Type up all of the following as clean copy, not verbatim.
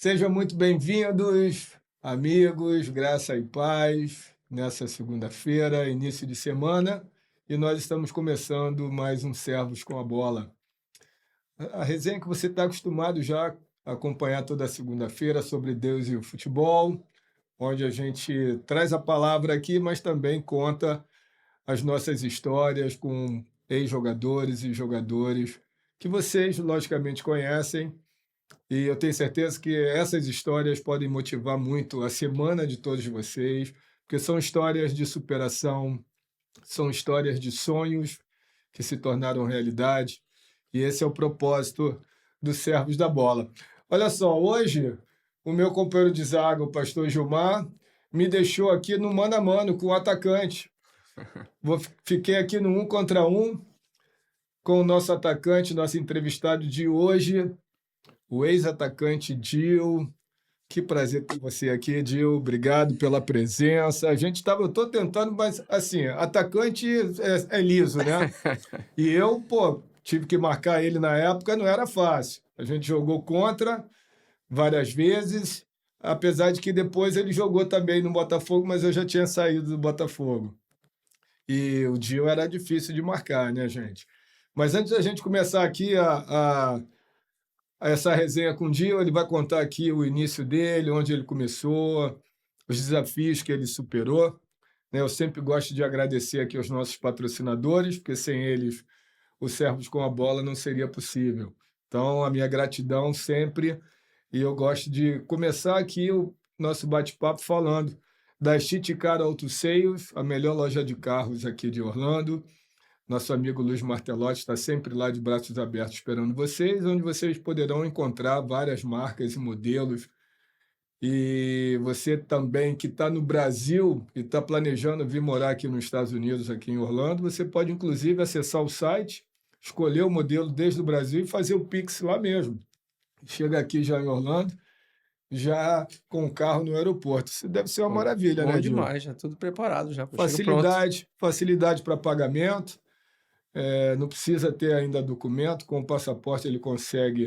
Sejam muito bem-vindos, amigos, graça e paz, nessa segunda-feira, início de semana, e nós estamos começando mais um Servos com a Bola. A resenha que você está acostumado já a acompanhar toda segunda-feira sobre Deus e o futebol, onde a gente traz a palavra aqui, mas também conta as nossas histórias com ex-jogadores e jogadores que vocês, logicamente, conhecem. E eu tenho certeza que essas histórias podem motivar muito a semana de todos vocês, porque são histórias de superação, são histórias de sonhos que se tornaram realidade, e esse é o propósito dos Servos da Bola. Olha só, hoje o meu companheiro de zaga, o pastor Gilmar, me deixou aqui no mano a mano com o atacante. Fiquei aqui no 1 contra 1 com o nosso atacante, nosso entrevistado de hoje, o ex-atacante Dil. Que prazer ter você aqui, Dil. Obrigado pela presença. Eu tô tentando, mas assim, atacante é liso, né? E eu, tive que marcar ele na época, não era fácil. A gente jogou contra várias vezes, apesar de que depois ele jogou também no Botafogo, mas eu já tinha saído do Botafogo. E o Dil era difícil de marcar, né, gente? Mas antes da gente começar aqui essa resenha com o Dio, ele vai contar aqui o início dele, onde ele começou, os desafios que ele superou, né? Eu sempre gosto de agradecer aqui aos nossos patrocinadores, porque sem eles o Servos com a Bola não seria possível. Então, a minha gratidão sempre, e eu gosto de começar aqui o nosso bate-papo falando da Car Auto Sales, a melhor loja de carros aqui de Orlando. Nosso amigo Luiz Martelotti está sempre lá de braços abertos esperando vocês, onde vocês poderão encontrar várias marcas e modelos. E você também que está no Brasil e está planejando vir morar aqui nos Estados Unidos, aqui em Orlando, você pode inclusive acessar o site, escolher o modelo desde o Brasil e fazer o Pix lá mesmo. Chega aqui já em Orlando, já com o carro no aeroporto. Isso deve ser uma Bom, maravilha, bom né, Dil? demais, já tudo preparado já, chega pronto. Facilidade para pagamento. Não precisa ter ainda documento, com o passaporte ele consegue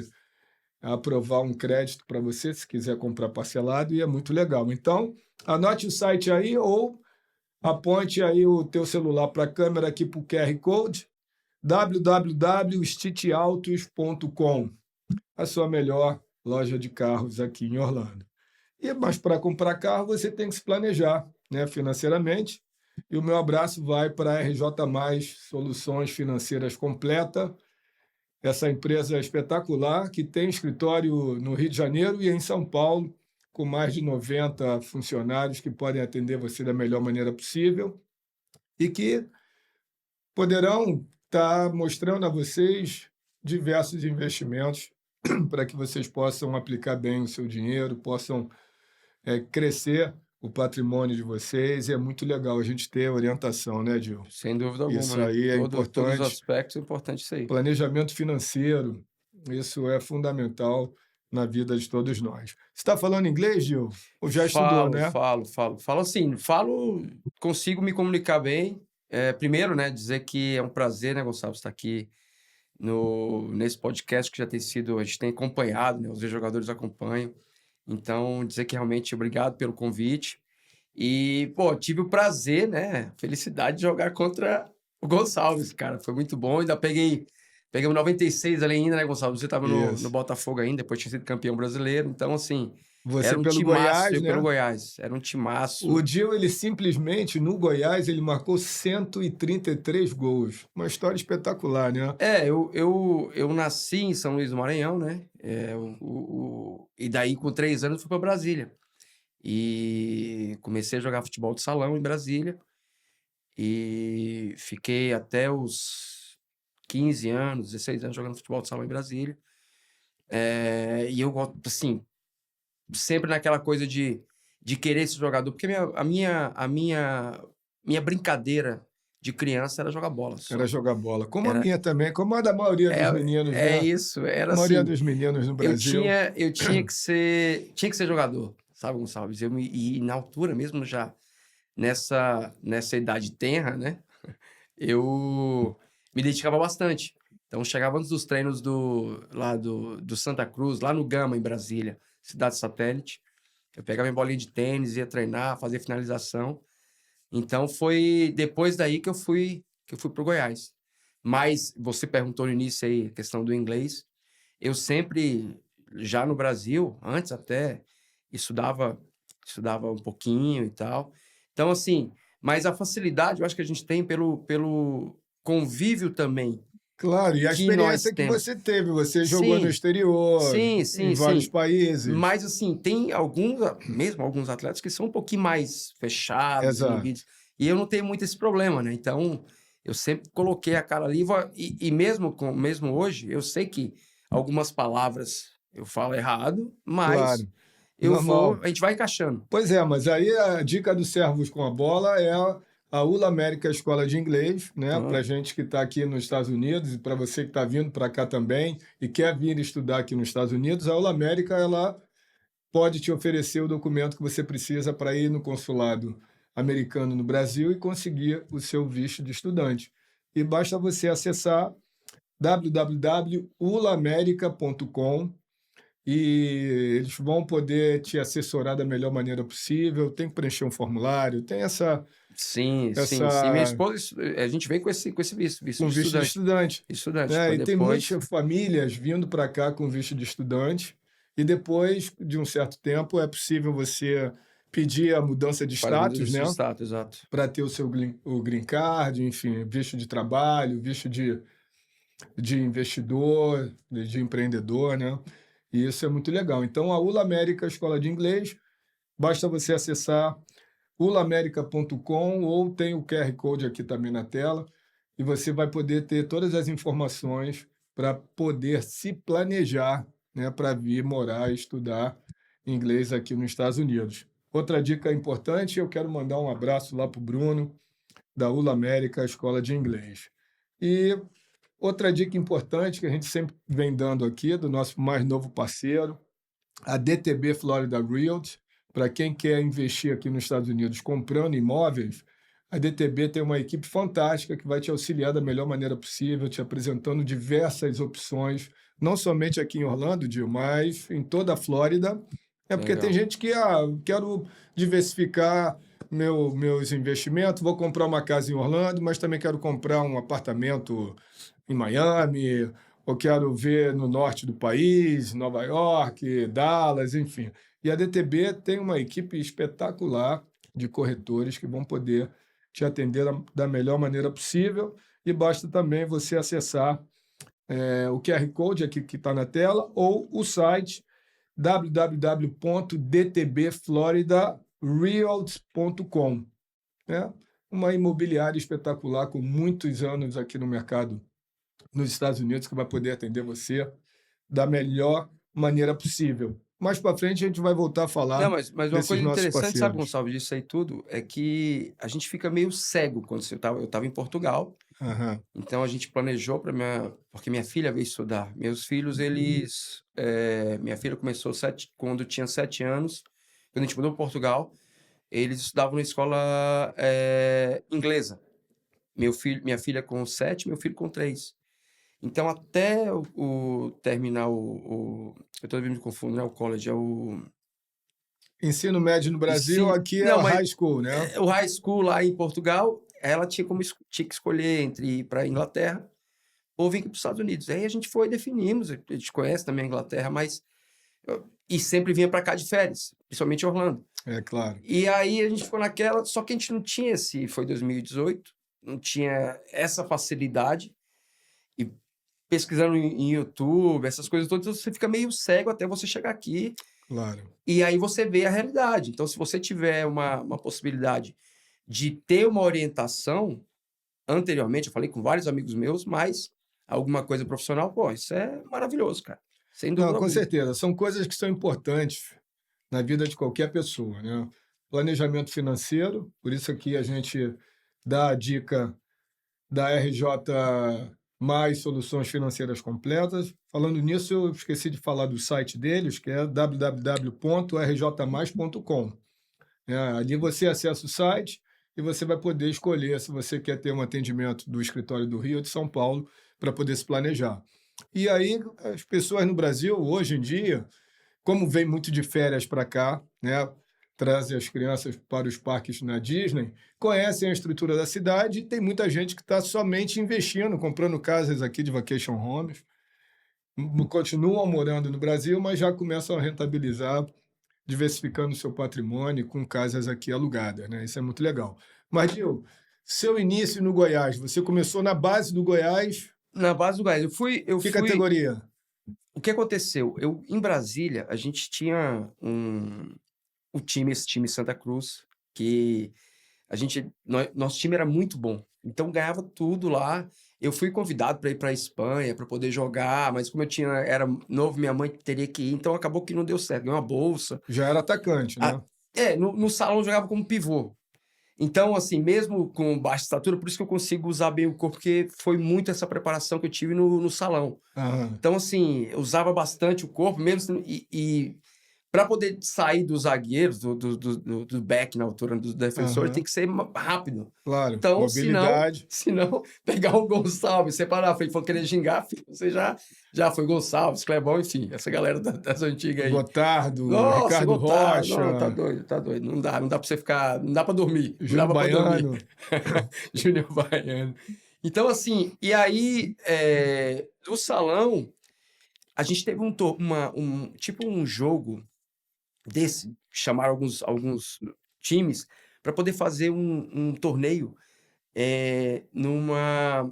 aprovar um crédito para você, se quiser comprar parcelado, e é muito legal. Então, anote o site aí ou aponte aí o teu celular para a câmera aqui para o QR Code, www.stitautos.com, a sua melhor loja de carros aqui em Orlando. Mas para comprar carro você tem que se planejar, né, financeiramente. E o meu abraço vai para a RJ+, Soluções Financeiras Completa, essa empresa espetacular que tem escritório no Rio de Janeiro e em São Paulo, com mais de 90 funcionários que podem atender você da melhor maneira possível e que poderão estar mostrando a vocês diversos investimentos para que vocês possam aplicar bem o seu dinheiro, possam crescer o patrimônio de vocês, e é muito legal a gente ter orientação, né, Dil? Sem dúvida alguma, Isso né? aí é Todos os importante. aspectos é importante isso aí. Planejamento financeiro, isso é fundamental na vida de todos nós. Você está falando inglês, Dil? Ou já estudou, Falo, né? falo, falo. Falo assim, consigo me comunicar bem. Primeiro, né, dizer que é um prazer, né, Gonçalo, estar aqui nesse podcast que já tem sido, a gente tem acompanhado, né, os jogadores acompanham. Então, dizer que realmente obrigado pelo convite. E, tive o prazer, né, felicidade de jogar contra o Gonçalves, cara. Foi muito bom. Ainda pegamos 96 ali ainda, né, Gonçalves? Você estava no Isso. Botafogo ainda, depois tinha sido campeão brasileiro. Então, assim, Você era um pelo timaço, Goiás, eu pelo né? Goiás. Era um O timaço. Dil, ele simplesmente, no Goiás, ele marcou 133 gols. Uma história espetacular, né? Eu nasci em São Luís do Maranhão, né? E daí, com 3 anos, fui para Brasília. E comecei a jogar futebol de salão em Brasília. E fiquei até os 15 anos, 16 anos jogando futebol de salão em Brasília. E eu gosto, assim, sempre naquela coisa de querer ser jogador, porque a minha brincadeira de criança era jogar bola Era só. jogar bola. Como a Era, minha também, como a da maioria dos meninos, né? isso, era A maioria assim, dos meninos no eu Brasil. tinha que ser jogador, sabe, Gonçalves? E na altura mesmo, já nessa idade tenra, né? Eu me dedicava bastante. Então, chegava antes dos treinos do Santa Cruz, lá no Gama, em Brasília, cidade satélite. Eu pegava minha bolinha de tênis, ia treinar, fazer finalização. Então foi depois daí que eu fui pro Goiás. Mas você perguntou no início aí a questão do inglês. Eu sempre, já no Brasil, antes até, estudava um pouquinho e tal. Então, assim, mas a facilidade eu acho que a gente tem pelo convívio também Claro, e a que nós experiência que temos. você teve, você jogou no Sim, exterior, sim, em sim, vários sim. países. Mas, assim, tem mesmo alguns atletas que são um pouquinho mais fechados, Exato. inibidos. E eu não tenho muito esse problema, né? Então, eu sempre coloquei a cara ali. E mesmo hoje, eu sei que algumas palavras eu falo errado, mas Claro, normal. a gente vai encaixando. Pois é, mas aí a dica do Servos com a Bola é a ULA América Escola de Inglês, né? Aham. Para gente que está aqui nos Estados Unidos e para você que está vindo para cá também e quer vir estudar aqui nos Estados Unidos, a ULA América ela pode te oferecer o documento que você precisa para ir no consulado americano no Brasil e conseguir o seu visto de estudante. E basta você acessar www.ulamerica.com e eles vão poder te assessorar da melhor maneira possível. Tem que preencher um formulário, tem Sim, sim, sim. Minha essa esposa, a gente vem com esse visto com de visto de estudante. estudante, Estudante, né? para E tem depois. muitas famílias vindo para cá com visto de estudante, e depois de um certo tempo é possível você pedir a mudança de Faz mudança status, de né? status, exato. Para ter o green card, enfim, visto de trabalho, visto de investidor, de empreendedor, né? E isso é muito legal. Então, a ULA América Escola de Inglês, basta você acessar ulamerica.com ou tem o QR Code aqui também na tela e você vai poder ter todas as informações para poder se planejar, né, para vir morar e estudar inglês aqui nos Estados Unidos. Outra dica importante, eu quero mandar um abraço lá para o Bruno, da ULA América Escola de Inglês. E outra dica importante que a gente sempre vem dando aqui, do nosso mais novo parceiro, a DTB Florida Realty. Para quem quer investir aqui nos Estados Unidos comprando imóveis, a DTB tem uma equipe fantástica que vai te auxiliar da melhor maneira possível, te apresentando diversas opções, não somente aqui em Orlando, Gil, mas em toda a Flórida. É porque tem Legal. gente que, quero diversificar meus investimentos, vou comprar uma casa em Orlando, mas também quero comprar um apartamento em Miami, ou quero ver no norte do país, Nova York, Dallas, enfim. E a DTB tem uma equipe espetacular de corretores que vão poder te atender da melhor maneira possível. E basta também você acessar o QR Code aqui que está na tela ou o site www.dtbfloridarealts.com. Né? Uma imobiliária espetacular com muitos anos aqui no mercado nos Estados Unidos que vai poder atender você da melhor maneira possível. Mais para frente a gente vai voltar a Não, falar mas uma desses coisa nossos interessante, sabe, parceiros. Gonçalves, disso aí tudo, é que a gente fica meio cego quando eu tava em Portugal, Aham. então a gente planejou porque minha filha veio estudar. Meus filhos, minha filha começou quando tinha 7 anos, quando a gente mudou para Portugal, eles estudavam na escola inglesa. Minha filha com 7, meu filho com 3. Então, até terminar eu tô me confundo, não é o college, é o Ensino médio no Brasil, ensino. aqui é Não, o mas high school, né? o high school lá em Portugal, ela tinha que escolher entre ir para a Inglaterra ou vir para os Estados Unidos. Aí a gente foi e definimos, a gente conhece também a Inglaterra, mas. E sempre vinha para cá de férias, principalmente Orlando. É claro. E aí a gente ficou naquela, só que a gente não tinha foi 2018, não tinha essa facilidade. E pesquisando em YouTube, essas coisas todas, você fica meio cego até você chegar aqui. Claro. E aí você vê a realidade. Então, se você tiver uma possibilidade de ter uma orientação, anteriormente, eu falei com vários amigos meus, mas alguma coisa profissional, pô, isso é maravilhoso, cara. Sem Não, dúvida com alguma. certeza. São coisas que são importantes na vida de qualquer pessoa, né? Planejamento financeiro, por isso aqui a gente dá a dica da RJ Mais Soluções Financeiras Completas. Falando nisso, eu esqueci de falar do site deles, que é www.rjmais.com. Ali você acessa o site e você vai poder escolher se você quer ter um atendimento do escritório do Rio ou de São Paulo para poder se planejar. E aí, as pessoas no Brasil, hoje em dia, como vem muito de férias para cá, né? Trazem as crianças para os parques na Disney, conhecem a estrutura da cidade e tem muita gente que está somente investindo, comprando casas aqui de vacation homes, continuam morando no Brasil, mas já começam a rentabilizar, diversificando seu patrimônio com casas aqui alugadas, né? Isso é muito legal. Mas, Gil, seu início no Goiás, você começou na base do Goiás, Na base do Goiás, eu que fui... categoria? O que aconteceu? Em Brasília, a gente tinha esse time Santa Cruz, que nosso time era muito bom. Então ganhava tudo lá. Eu fui convidado para ir para a Espanha para poder jogar, mas como era novo, minha mãe teria que ir, então acabou que não deu certo. Ganhei uma bolsa. Já era atacante, né? No salão eu jogava como pivô. Então, assim, mesmo com baixa estatura, por isso que eu consigo usar bem o corpo, porque foi muito essa preparação que eu tive no salão. Aham. Então, assim, eu usava bastante o corpo, mesmo para poder sair dos zagueiros, do back na altura do defensor, Aham. tem que ser rápido. Claro, Então, mobilidade. senão pegar o Gonçalves, separar, for querer gingar, filho, você já foi Gonçalves, Clebão, enfim, essa galera das antigas aí. Gotardo, Nossa, Ricardo Gotardo, Rocha, não, tá doido. Não dá pra você ficar, não dá pra dormir. Não Júnior dava pra dormir. Baiano. Júnior Baiano. Então, assim, e aí, do salão, a gente teve tipo um jogo desse, chamaram alguns times para poder fazer um torneio numa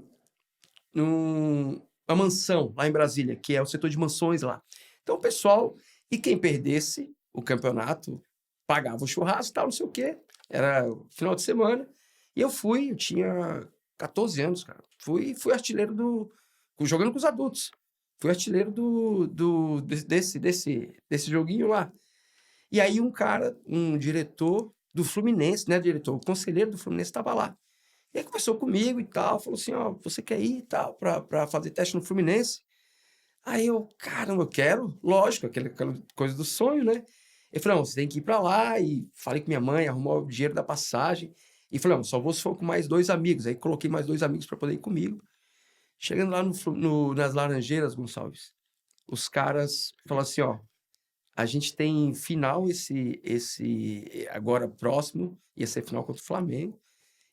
mansão lá em Brasília, que é o setor de mansões lá. Então, o pessoal, e quem perdesse o campeonato, pagava o churrasco e tal, não sei o quê. Era final de semana. E eu tinha 14 anos, cara. Fui artilheiro jogando com os adultos. Fui artilheiro desse joguinho lá. E aí um diretor do Fluminense, né, diretor, o conselheiro do Fluminense estava lá. E aí conversou comigo e tal, falou assim, ó, você quer ir e tal, pra fazer teste no Fluminense? Aí eu, caramba, eu quero, lógico, aquela coisa do sonho, né? Ele falou, não, você tem que ir pra lá, e falei com minha mãe, arrumou o dinheiro da passagem, e falei, não, só vou se for com mais 2 amigos. Aí coloquei mais 2 amigos para poder ir comigo. Chegando lá nas Laranjeiras, Gonçalves, os caras falaram assim, ó, a gente tem final agora próximo, ia ser final contra o Flamengo,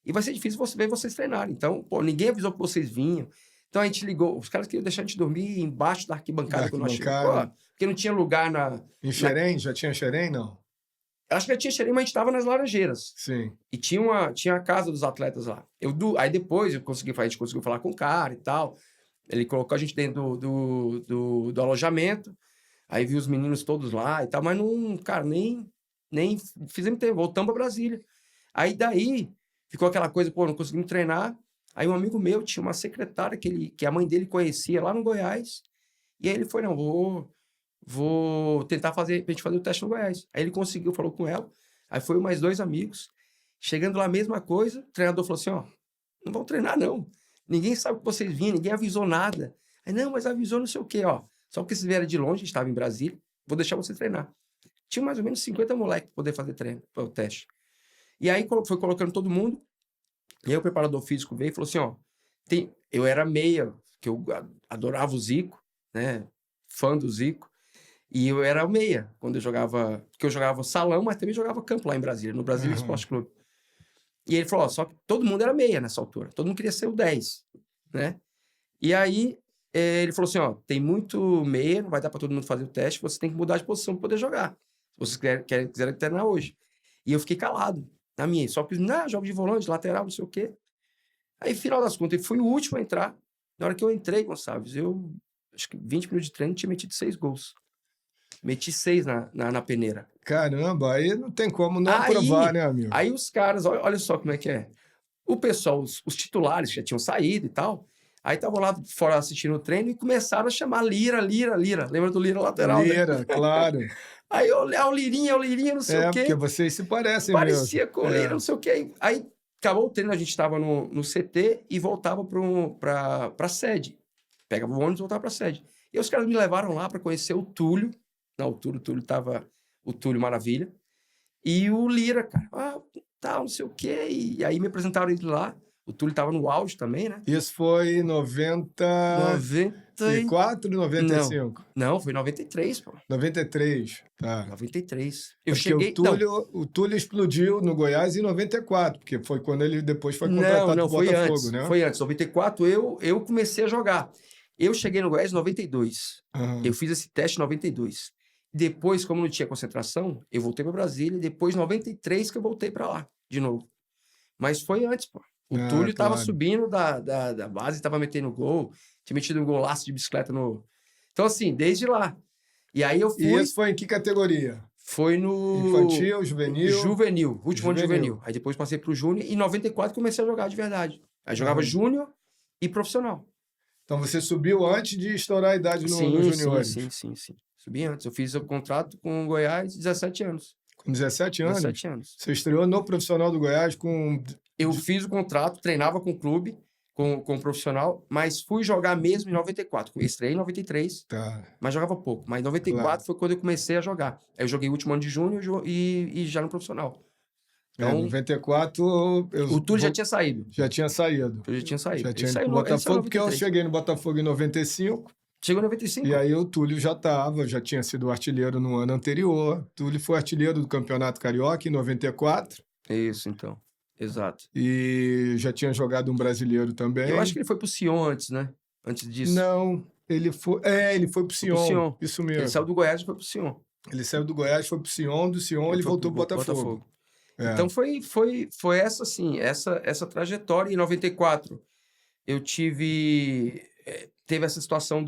e vai ser difícil ver vocês treinarem. Então, pô, ninguém avisou que vocês vinham. Então a gente ligou, os caras queriam deixar a gente dormir embaixo da arquibancada Da quando nós chegamos. arquibancada. Pô, porque não tinha lugar Em Xerém? Já tinha Xerém, não? Acho que já tinha Xerém, mas a gente estava nas Laranjeiras. Sim. E tinha a casa dos atletas lá. Aí depois a gente conseguiu falar com o cara e tal. Ele colocou a gente dentro do alojamento. Aí viu os meninos todos lá e tal, mas não, cara, nem fizemos tempo, voltamos para Brasília. Aí daí ficou aquela coisa, pô, não conseguimos treinar. Aí um amigo meu tinha uma secretária que a mãe dele conhecia lá no Goiás. E aí ele foi, não, vou tentar pra gente fazer o teste no Goiás. Aí ele conseguiu, falou com ela. Aí foi mais 2 amigos. Chegando lá, a mesma coisa, o treinador falou assim, ó, não vão treinar não. Ninguém sabe que vocês vinham, ninguém avisou nada. Aí, não, mas avisou não sei o quê, ó. Só porque vocês vieram de longe, a gente estava em Brasília, vou deixar você treinar. Tinha mais ou menos 50 moleques para poder fazer treino, para o teste. E aí foi colocando todo mundo, e aí o preparador físico veio e falou assim, ó, eu era meia, que eu adorava o Zico, né, fã do Zico, e eu era meia, quando eu jogava, porque eu jogava salão, mas também jogava campo lá em Brasília, no Brasília Esporte Clube. E ele falou, ó, só que todo mundo era meia nessa altura, todo mundo queria ser o 10, né? E aí ele falou assim, ó, tem muito meia, não vai dar para todo mundo fazer o teste, você tem que mudar de posição para poder jogar, se vocês quiserem treinar hoje. E eu fiquei calado, na minha, só que, não, jogo de volante, lateral, não sei o quê. Aí, final das contas, eu fui o último a entrar. Na hora que eu entrei, Gonçalves, acho que 20 minutos de treino, tinha metido 6 gols. Meti 6 na peneira. Caramba, aí não tem como não aprovar, né, amigo? Aí os caras, olha só como é que é. O pessoal, os titulares que já tinham saído e tal, aí estavam lá fora assistindo o treino e começaram a chamar Lira. Lembra do Lira lateral, Lira, né? claro. Aí eu, o Lirinha, não sei o quê. Porque vocês se parecem Parecia mesmo. com o Lira, não sei o quê. Aí acabou o treino, a gente estava no CT e voltava para a sede. Pegava o ônibus e voltava para a sede. E os caras me levaram lá para conhecer o Túlio. Na altura, o Túlio Maravilha. E o Lira, cara. Tal, não sei o quê. E aí me apresentaram ele lá. O Túlio estava no auge também, né? Isso foi em 90... 94 e Não, 95? não, foi 93, pô. 93, tá. 93. É Eu porque cheguei... o Túlio explodiu no Goiás em 94, porque foi quando ele depois foi Não, contratado não, pro foi Botafogo, antes. né? Foi antes. 94 eu comecei a jogar. Eu cheguei no Goiás em 92. Aham. Eu fiz esse teste em 92. Depois, como não tinha concentração, eu voltei para Brasília. E depois, em 93, que eu voltei para lá de novo. Mas foi antes, pô. O Ah, Túlio tava claro. subindo da base, tava metendo gol. Tinha metido um golaço de bicicleta no... Então, assim, desde lá. E aí eu E fui... esse foi em que categoria? Foi no... Infantil, juvenil? Juvenil. Último ano de Juvenil. juvenil. Aí depois passei pro júnior. E em 94 comecei a jogar de verdade. Aí jogava júnior e profissional. Então você subiu antes de estourar a idade nos Sim. juniores. Subi antes. Eu fiz o contrato com o Goiás 17 anos. Com 17 anos? 17 anos. Você estreou no profissional do Goiás com... Eu fiz o contrato, treinava com o clube, com o profissional, mas fui jogar mesmo em 94. Estreiei em 93, Tá, mas jogava pouco. Mas em 94 claro. foi quando eu comecei a jogar. Aí eu joguei o último ano de júnior e já no profissional. Então, 94... o Túlio já tinha saído. Já tinha saído. O Túlio já tinha saído. Já Ele tinha ido saiu pro no- ele saiu em Botafogo, porque eu 93. cheguei no Botafogo em 95, Chegou em 95. e aí o Túlio já tinha sido artilheiro no ano anterior. Túlio foi artilheiro do Campeonato Carioca em 94, Isso, então. Exato. e já tinha jogado um brasileiro também. Eu acho que ele foi pro Sion antes, né? Antes disso. Não, ele foi pro Foi pro Sion, Sion. isso Ele mesmo. saiu do Goiás e foi pro Sion. Ele saiu do Goiás, foi pro Sion, do Sion ele foi voltou pro pro Botafogo. É. Então foi essa, assim, essa trajetória. Em 94, eu teve essa situação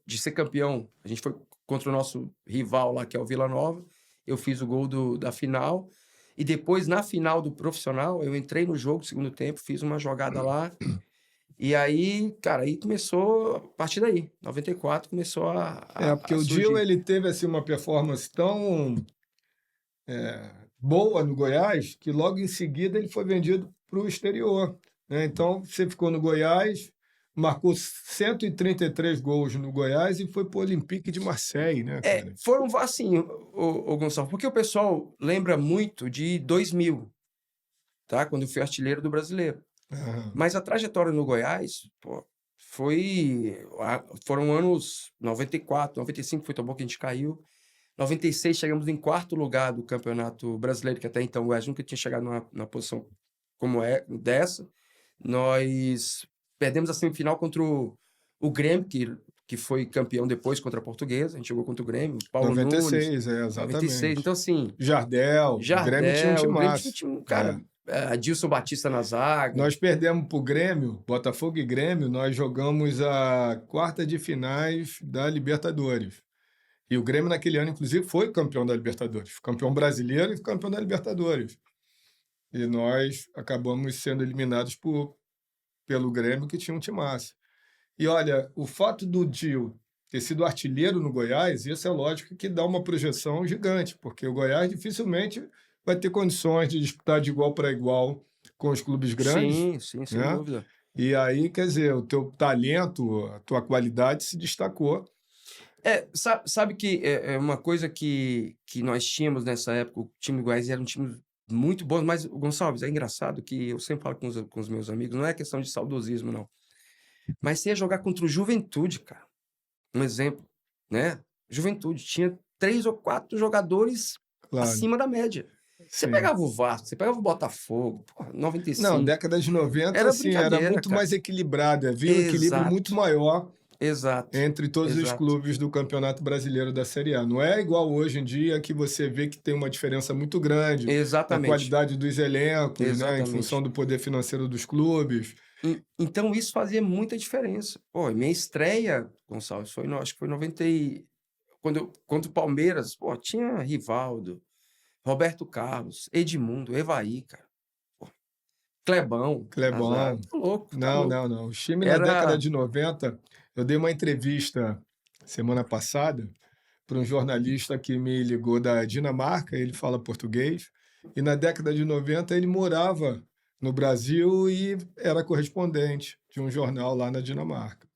de ser campeão. A gente foi contra o nosso rival lá, que é o Vila Nova. Eu fiz o gol da final. E depois, na final do profissional, eu entrei no jogo, segundo tempo, fiz uma jogada lá. E aí, cara, aí começou, a partir daí, 94, começou Porque a o surgir. Gil, ele teve assim, uma performance tão boa no Goiás, que logo em seguida ele foi vendido para o exterior, né? Então, você ficou no Goiás, marcou 133 gols no Goiás e foi para o Olympique de Marseille, né, cara? Foram assim, o Gonçalo, porque o pessoal lembra muito de 2000, tá? Quando eu fui artilheiro do Brasileiro. Aham. Mas a trajetória no Goiás, pô, foram anos 94, 95 foi tão bom que a gente caiu. 96 chegamos em quarto lugar do Campeonato Brasileiro, que até então o Goiás nunca tinha chegado numa posição como dessa. Nós perdemos a semifinal contra o Grêmio, que foi campeão depois contra a Portuguesa. A gente jogou contra o Grêmio, Paulo 96, Nunes. exatamente. 96. Então, assim, Jardel, o Grêmio tinha um o Grêmio timaço. tinha um cara, Adilson Batista na zaga. Nós perdemos para o Grêmio, Botafogo e Grêmio, nós jogamos a quarta de finais da Libertadores. E o Grêmio, naquele ano, inclusive, foi campeão da Libertadores. Campeão brasileiro e campeão da Libertadores. E nós acabamos sendo eliminados pelo Grêmio, que tinha um timaço. E olha, o fato do Gil ter sido artilheiro no Goiás, isso é lógico que dá uma projeção gigante, porque o Goiás dificilmente vai ter condições de disputar de igual para igual com os clubes grandes. Sim, sem né? dúvida. E aí, quer dizer, o teu talento, a tua qualidade se destacou. Sabe que é uma coisa que nós tínhamos nessa época, o time do Goiás era um time muito bom, mas, Gonçalves, é engraçado que eu sempre falo com os meus amigos, não é questão de saudosismo, não. Mas você ia jogar contra o Juventude, cara. Um exemplo, né? Juventude tinha 3 ou 4 jogadores Claro. acima da média. Você Sim. pegava o Vasco, você pegava o Botafogo, 95. Não, década de 90, Era assim, era brincadeira, muito cara. mais equilibrado. Havia um equilíbrio Exato. muito maior Exato. entre todos os Exato. clubes do Campeonato Brasileiro da Série A. Não é igual hoje em dia que você vê que tem uma diferença muito grande na Exatamente. qualidade dos elencos, né, em Exatamente. função do poder financeiro dos clubes. Então isso fazia muita diferença. Pô, minha estreia, Gonçalves, acho que foi 90 contra o Palmeiras, pô, tinha Rivaldo, Roberto Carlos, Edmundo, Evaí, cara. Pô, Clebão. Clebão. Tá louco. Não. O time na década de 90, eu dei uma entrevista semana passada para um jornalista que me ligou da Dinamarca, ele fala português, e na década de 90 ele morava no Brasil e era correspondente de um jornal lá na Dinamarca.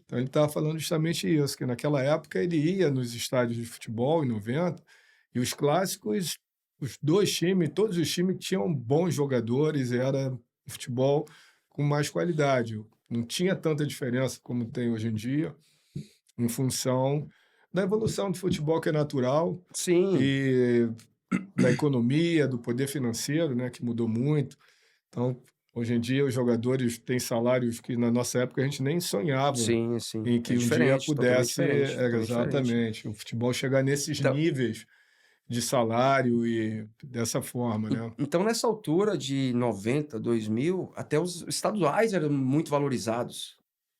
Então ele estava falando justamente isso, que naquela época ele ia nos estádios de futebol, em 90, e os clássicos, todos os times tinham bons jogadores, era um futebol com mais qualidade. não tinha tanta diferença como tem hoje em dia, em função da evolução do futebol, que é natural, Sim, e da economia, do poder financeiro, né, que mudou muito. Então, hoje em dia, os jogadores têm salários que na nossa época a gente nem sonhava sim, sim. em É que um dia diferente, totalmente pudesse, diferente, totalmente diferente. exatamente, o futebol chegar nesses Então, níveis de salário e dessa forma, né? então, nessa altura de 90, 2000, até os estaduais eram muito valorizados.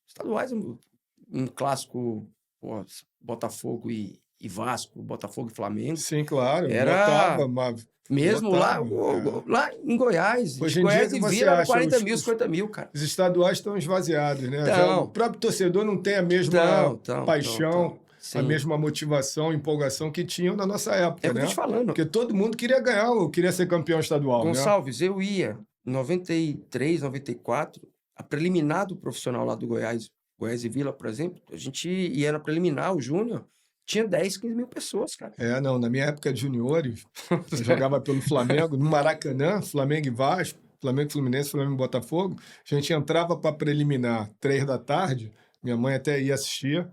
Estaduais, um clássico, pô, Botafogo e Vasco, Botafogo e Flamengo, Sim, claro, era lotava, mas mesmo lá, lotava. É. lá em Goiás. Hoje em dia, Goiás que e você Vila era acha 40 mil, 50 mil, cara. os estaduais estão esvaziados, né? Já o Então, próprio torcedor não tem a mesma então. paixão, a Sim. mesma motivação, empolgação que tinham na nossa É o época, que eu tô né? te falando. Porque todo mundo queria ganhar, ou queria ser campeão estadual, né? Gonçalves, eu ia em 93, 94, a preliminar do profissional lá do Goiás, Goiás e Vila, por exemplo, a gente ia na preliminar, o Júnior, tinha 10, 15 mil pessoas, cara. É, não, na minha época de juniores, eu jogava pelo Flamengo, no Maracanã, Flamengo e Vasco, Flamengo e Fluminense, Flamengo e Botafogo. A gente entrava para preliminar 3 da tarde, minha mãe até ia assistir,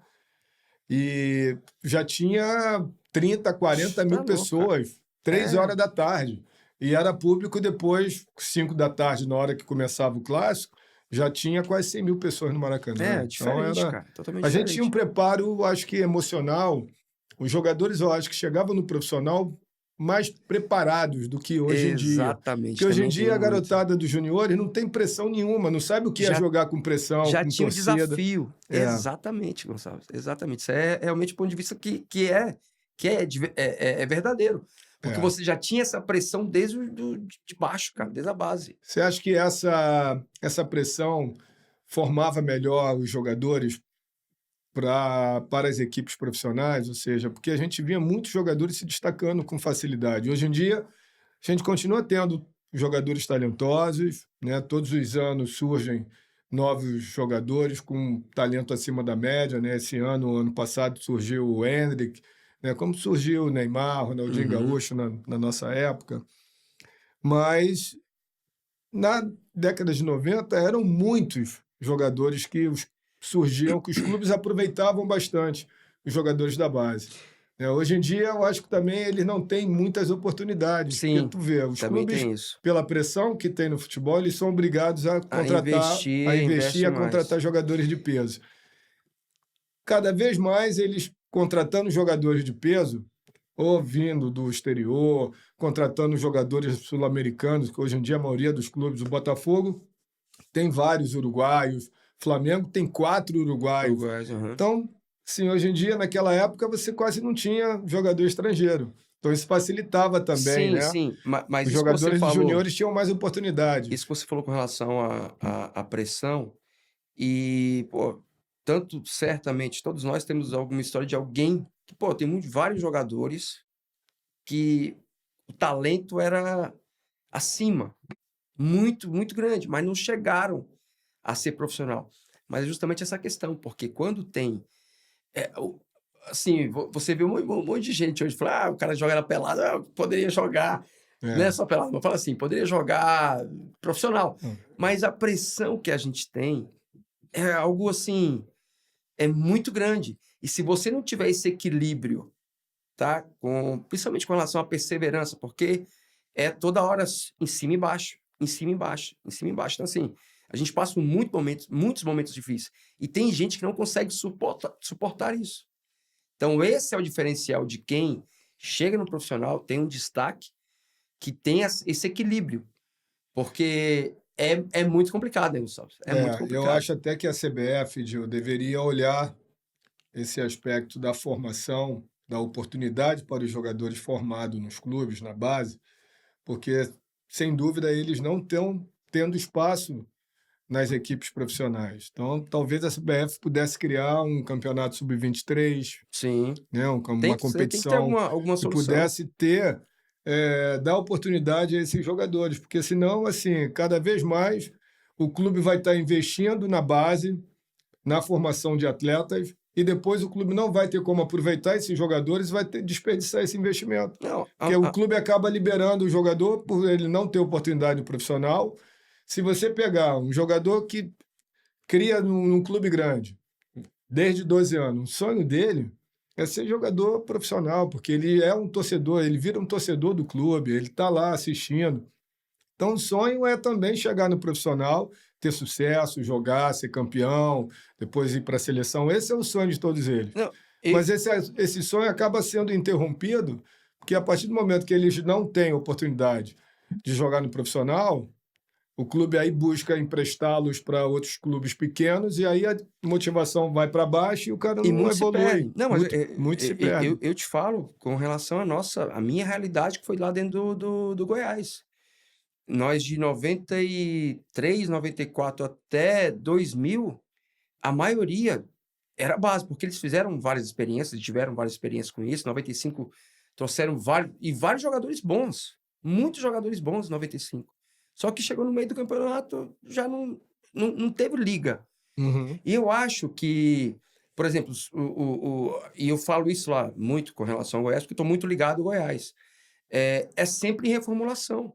e já tinha 30, 40 mil Tá louco, cara. pessoas, três É, horas da tarde. E era público depois, 5 da tarde, na hora que começava o clássico, já tinha quase 100 mil pessoas no Maracanã. Então diferente, era. cara, totalmente A gente tinha um diferente. preparo, acho que emocional. Os jogadores, eu acho que chegavam no profissional mais preparados do que hoje em dia. Exatamente, Porque hoje em também dia tenho a muito. garotada dos juniores não tem pressão nenhuma, não sabe o que é Já, jogar com pressão, já com tinha o torcida. desafio. É, Exatamente, Gonçalves, exatamente. Isso é realmente o ponto de vista que é verdadeiro. Porque é. você já tinha essa pressão desde de baixo, cara, desde a base. Você acha que essa pressão formava melhor os jogadores para as equipes profissionais? Ou seja, porque a gente via muitos jogadores se destacando com facilidade. Hoje em dia, a gente continua tendo jogadores talentosos, né? Todos os anos surgem novos jogadores com talento acima da média, né? Esse ano passado, surgiu o Endrick, né? Como surgiu o Neymar, Ronaldinho Uhum. Gaúcho na nossa época. Mas na década de 90, eram muitos jogadores surgiam, que os clubes aproveitavam bastante, os jogadores da base. Né? Hoje em dia, eu acho que também eles não têm muitas oportunidades, porque Sim, tu vê, os também clubes, tem isso. pela pressão que tem no futebol, eles são obrigados a A contratar, a investir, investe a contratar mais. jogadores de peso. Cada vez mais eles contratando jogadores de peso, ou vindo do exterior, contratando jogadores sul-americanos, que hoje em dia a maioria dos clubes, o Botafogo tem vários uruguaios, Flamengo tem 4 uruguaios. Uruguaios, aham. Então, sim, hoje em dia, naquela época, você quase não tinha jogador estrangeiro. Então, isso facilitava também, Sim, né? sim, mas Os isso que você jogadores de falou, juniores tinham mais oportunidade. isso que você falou com relação à pressão, e, pô, tanto certamente todos nós temos alguma história de alguém que, pô, tem vários jogadores que o talento era acima, muito, muito grande, mas não chegaram a ser profissional. Mas é justamente essa questão, porque quando tem, assim, você vê um monte de gente hoje fala, o cara joga na pelada, poderia jogar, não é É. só pelada, mas fala assim, poderia jogar profissional. Hum. Mas a pressão que a gente tem é algo assim, é muito grande. E se você não tiver esse equilíbrio, tá? Principalmente com relação à perseverança, porque é toda hora em cima e baixo, em cima e baixo, em cima e baixo. Então, assim, a gente passa por muitos momentos difíceis. E tem gente que não consegue suportar isso. Então, esse é o diferencial de quem chega no profissional, tem um destaque, que tem esse equilíbrio. Porque é muito complicado, né, Gustavo? É muito Eu complicado. acho até que a CBF, Gil, deveria olhar esse aspecto da formação, da oportunidade para os jogadores formados nos clubes, na base, porque, sem dúvida, eles não estão tendo espaço nas equipes profissionais. Então, talvez a CBF pudesse criar um campeonato sub-23, Sim. né, Tem uma que ter competição alguma que solução. pudesse ter, dar oportunidade a esses jogadores, porque senão, assim, cada vez mais o clube vai estar investindo na base, na formação de atletas, e depois o clube não vai ter como aproveitar esses jogadores, vai ter desperdiçar esse investimento. Não, Porque o clube acaba liberando o jogador por ele não ter oportunidade profissional. Se você pegar um jogador que cria num clube grande, desde 12 anos. O sonho dele é ser jogador profissional, porque ele é um torcedor, ele vira um torcedor do clube, ele está lá assistindo. Então, o sonho é também chegar no profissional, ter sucesso, jogar, ser campeão, depois ir para a seleção. Esse é o sonho de todos eles. Não, Mas esse sonho acaba sendo interrompido, porque a partir do momento que eles não têm oportunidade de jogar no profissional, o clube aí busca emprestá-los para outros clubes pequenos e aí a motivação vai para baixo e o cara e não muito se evolui. perde. Não, mas Muito se perde. eu te falo com relação a minha realidade que foi lá dentro do Goiás. Nós de 93, 94 até 2000, a maioria era base, porque eles fizeram várias experiências, tiveram várias experiências com isso. 95 trouxeram vários jogadores bons, muitos jogadores bons em 95. Só que chegou no meio do campeonato, já não teve liga. Uhum. E eu acho que, por exemplo, e eu falo isso lá muito com relação ao Goiás, porque estou muito ligado ao Goiás. É sempre em reformulação.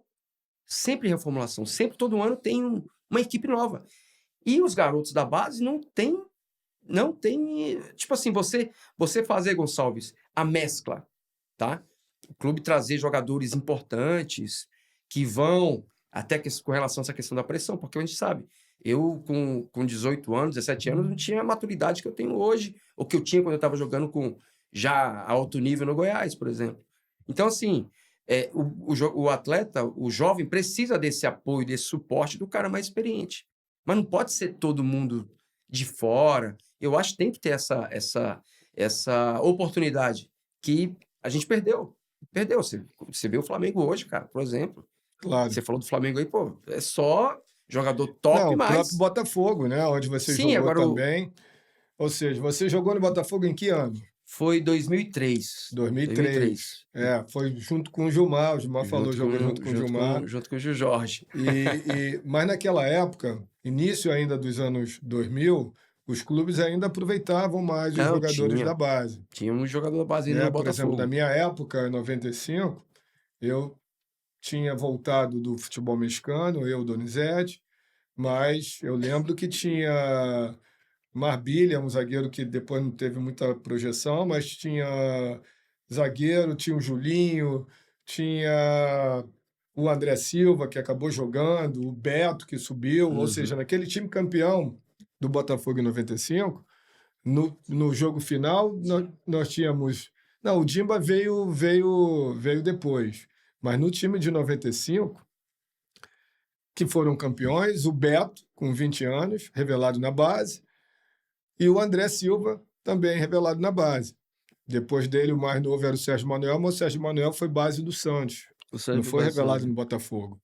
Sempre em reformulação. Sempre, todo ano, tem uma equipe nova. E os garotos da base não tem. Tipo assim, você fazer, Gonçalves, a mescla, tá? O clube trazer jogadores importantes que vão, até com relação a essa questão da pressão, porque a gente sabe, eu com 18 anos, 17 anos, não tinha a maturidade que eu tenho hoje, ou que eu tinha quando eu estava jogando já a alto nível no Goiás, por exemplo. Então, assim, o atleta, o jovem, precisa desse apoio, desse suporte do cara mais experiente. Mas não pode ser todo mundo de fora. Eu acho que tem que ter essa oportunidade que a gente perdeu. Perdeu. Você vê o Flamengo hoje, cara, por exemplo. Claro. Você falou do Flamengo aí, pô, é só jogador top, Não, o mas... próprio Botafogo, né? Onde você Sim, jogou agora também. Ou seja, você jogou no Botafogo em que ano? foi 2003. 2003. Foi junto com o Gilmar. O Gilmar falou, jogou junto com o Gilmar. Junto com o Gil Jorge. Mas naquela época, início ainda dos anos 2000, os clubes ainda aproveitavam mais os jogadores da base. Tinha um jogador da base no Botafogo. Por exemplo, na minha época, em 95, eu tinha voltado do futebol mexicano, eu, Donizete, mas eu lembro que tinha Marbilha, um zagueiro que depois não teve muita projeção, mas tinha zagueiro, tinha o Julinho, tinha o André Silva, que acabou jogando, o Beto, que subiu. Ou seja, naquele time campeão do Botafogo em 95, no jogo final, nós tínhamos... Não, o Dimba veio depois. Mas no time de 95, que foram campeões, o Beto, com 20 anos, revelado na base, e o André Silva, também revelado na base. Depois dele, o mais novo era o Sérgio Manuel, mas o Sérgio Manuel foi base do Santos. Não foi revelado no Botafogo.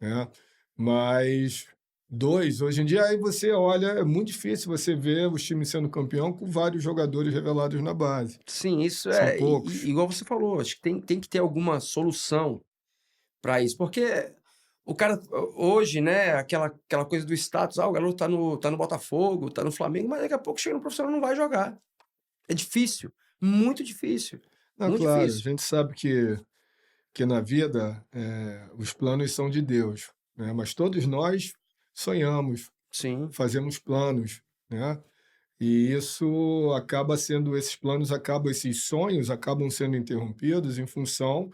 Né? Mas hoje em dia, aí você olha, é muito difícil você ver os times sendo campeão com vários jogadores revelados na base. Sim, isso São poucos. Igual você falou, acho que tem que ter alguma solução para isso, porque o cara, hoje, né, aquela coisa do status, o garoto tá no Botafogo, tá no Flamengo, mas daqui a pouco chega no profissional e não vai jogar. É difícil, muito difícil. Não, muito claro, difícil. a gente sabe que na vida os planos são de Deus, né? Mas todos nós sonhamos, Sim. fazemos planos, né? E isso acaba sendo, esses sonhos acabam sendo interrompidos em função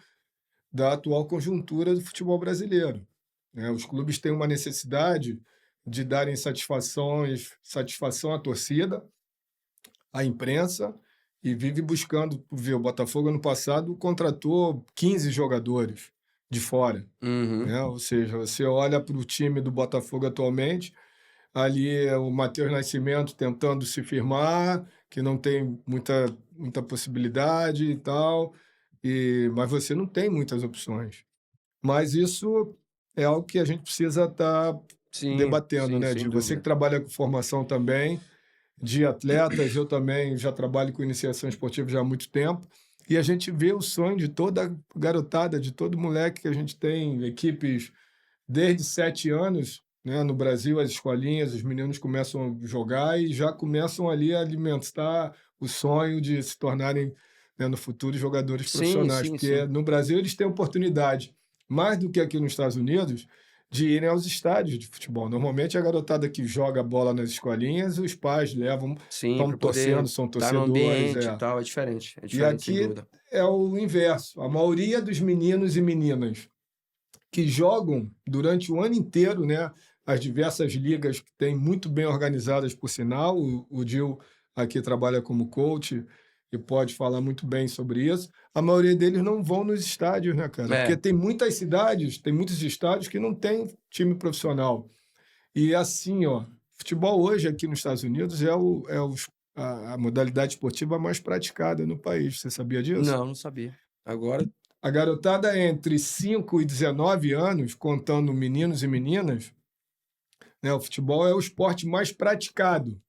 da atual conjuntura do futebol brasileiro. Né? Os clubes têm uma necessidade de darem satisfação à torcida, à imprensa, e vive buscando ver. O Botafogo, ano passado, contratou 15 jogadores de fora. Né? Ou seja, você olha para o time do Botafogo atualmente, ali é o Matheus Nascimento tentando se firmar, que não tem muita possibilidade e tal, mas você não tem muitas opções. Mas isso é algo que a gente precisa estar debatendo, né? De você que trabalha com formação também, de atletas, eu também já trabalho com iniciação esportiva já há muito tempo, e a gente vê o sonho de toda garotada, de todo moleque que a gente tem, equipes desde 7 anos, né? No Brasil, as escolinhas, os meninos começam a jogar e já começam ali a alimentar o sonho de se tornarem, né, no futuro, jogadores profissionais, porque no Brasil eles têm oportunidade, mais do que aqui nos Estados Unidos, de irem aos estádios de futebol. Normalmente a garotada que joga bola nas escolinhas, os pais levam, Sim, estão para torcendo, poder são estar no torcedores. ambiente e tal, é E diferente sem aqui dúvida. é o inverso. A maioria dos meninos e meninas que jogam durante o ano inteiro, né? As diversas ligas que têm muito bem organizadas, por sinal. O Gil aqui trabalha como coach e pode falar muito bem sobre isso. A maioria deles não vão nos estádios, né, cara? Porque É, tem muitas cidades, tem muitos estádios que não tem time profissional. E assim, ó, futebol hoje aqui nos Estados Unidos a modalidade esportiva mais praticada no país. Você sabia disso? não sabia. Agora, A garotada entre 5 e 19 anos, contando meninos e meninas, né, o futebol é o esporte mais praticado.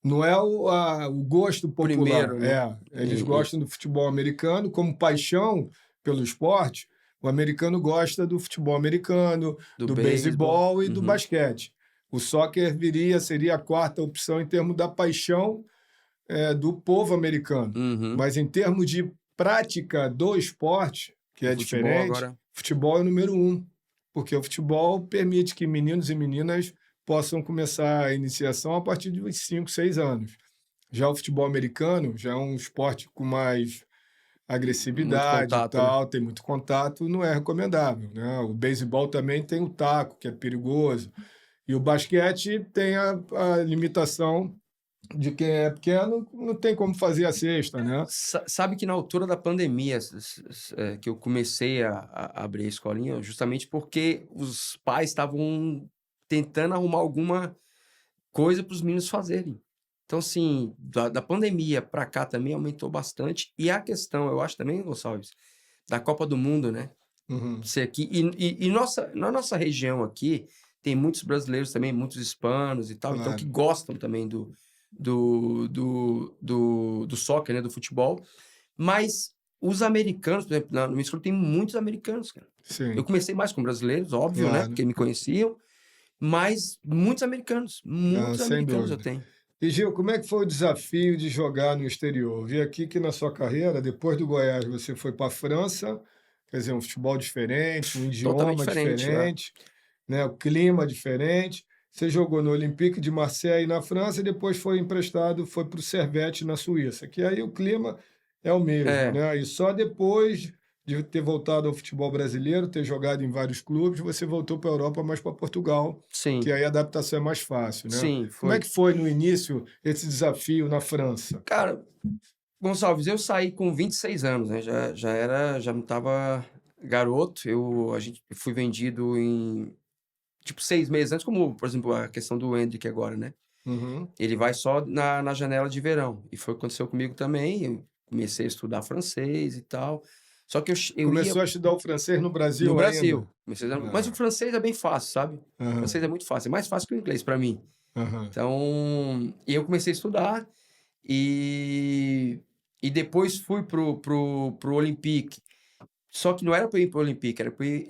Não é o gosto popular. primeiro, né? Eles gostam do futebol americano como paixão pelo esporte. O americano gosta do futebol americano, Do do beisebol. beisebol e do Uhum, basquete. O soccer seria a quarta opção em termos da paixão do povo americano. uhum. Mas em termos de prática do esporte, que O é futebol diferente, agora. futebol é o número um, porque o futebol permite que meninos e meninas possam começar a iniciação a partir de uns 5, 6 anos. Já o futebol americano já é um esporte com mais Muito agressividade e contato, né? tal, tem muito contato, não é recomendável, né? O beisebol também tem o taco, que é perigoso. E o basquete tem a limitação de quem é pequeno, não tem como fazer a cesta, né? Sabe que na altura da pandemia, que eu comecei a abrir a escolinha, justamente porque os pais estavam tentando arrumar alguma coisa para os meninos fazerem. Então, assim, da pandemia para cá também aumentou bastante. E a questão, eu acho também, Gonçalves, da Copa do Mundo, né? Uhum, Ser aqui. Na nossa região aqui, tem muitos brasileiros também, muitos hispanos e tal, então que claro. gostam também do soccer, né? Do futebol. Mas os americanos, por exemplo, na minha escola tem muitos americanos, cara. Eu Sim, comecei mais com brasileiros, óbvio, né? claro. Porque me conheciam, mas Ah, muitos sem americanos eu dúvida. tenho. E Gil, como é que foi o desafio de jogar no exterior? Vi aqui que na sua carreira, depois do Goiás, você foi para a França, quer dizer, um futebol diferente, um Totalmente idioma diferente, é. diferente, né? O clima diferente. Você jogou no Olympique de Marseille na França e depois foi emprestado, foi para o Servette na Suíça, que aí o clima é o mesmo, É, né? E só depois de ter voltado ao futebol brasileiro, ter jogado em vários clubes, você voltou para a Europa, mas para Portugal, que sim, aí a adaptação é mais fácil, né? sim, Como é foi. que foi no início esse desafio na França? Cara, Gonçalves, eu saí com 26 anos, né? Já não tava garoto. Eu fui vendido em, tipo, 6 meses antes, como, por exemplo, a questão do Endrick agora, né? Uhum. Ele vai só na janela de verão. E foi o que aconteceu comigo também. Eu comecei a estudar francês e tal. Só que eu ia Começou a estudar o francês no no Brasil ainda? Brasil. Mas o Ah, francês é bem fácil, sabe? O aham, francês é muito fácil. É mais fácil que o inglês para mim. aham. Então, e eu comecei a estudar e, e depois fui pro Olympique. Só que não era para ir pro Olympique,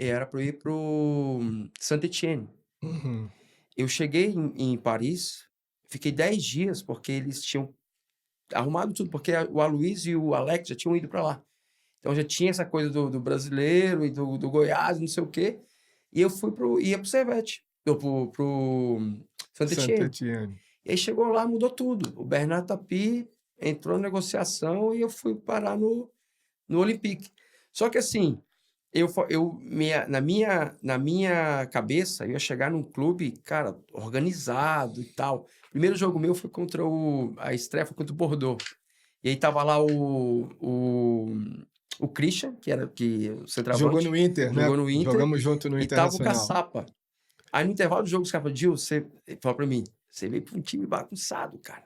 era para ir pro Saint-Étienne. Uhum. Eu cheguei em Paris, fiquei 10 dias porque eles tinham arrumado tudo, porque o Aloysio e o Alex já tinham ido para lá. Então já tinha essa coisa do brasileiro e do Goiás, não sei o quê. E eu ia pro Servette, ou pro Saint-Étienne. Saint-Étienne. E aí chegou lá, mudou tudo. O Bernard Tapie entrou na negociação e eu fui parar no Olympique. Só que assim, na minha cabeça, eu ia chegar num clube, cara, organizado e tal. Primeiro jogo meu foi a estreia foi contra o Bordeaux. E aí tava lá o Christian, o Jogou centroavante, no Inter, né? jogou no Inter, Jogamos junto no e tava o Internacional. Caçapa. Aí no intervalo do jogo, os caras falaram, Gil, ele falou pra mim, você veio pra um time bagunçado, cara.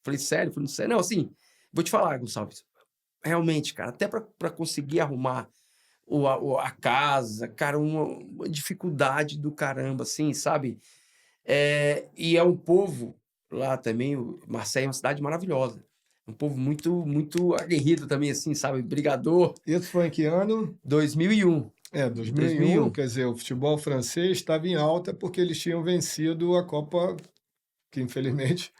Falei, sério? Falei, sério? Não, assim, vou te falar, Gonçalves, realmente, cara, até pra conseguir arrumar a casa, cara, uma dificuldade do caramba, assim, sabe? E é um povo lá também, Marseille é uma cidade maravilhosa. Um povo muito, muito aguerrido também, assim, sabe? Brigador. Isso foi em que ano? 2001. 2001, 2001. quer dizer, o futebol francês estava em alta porque eles tinham vencido a Copa, que infelizmente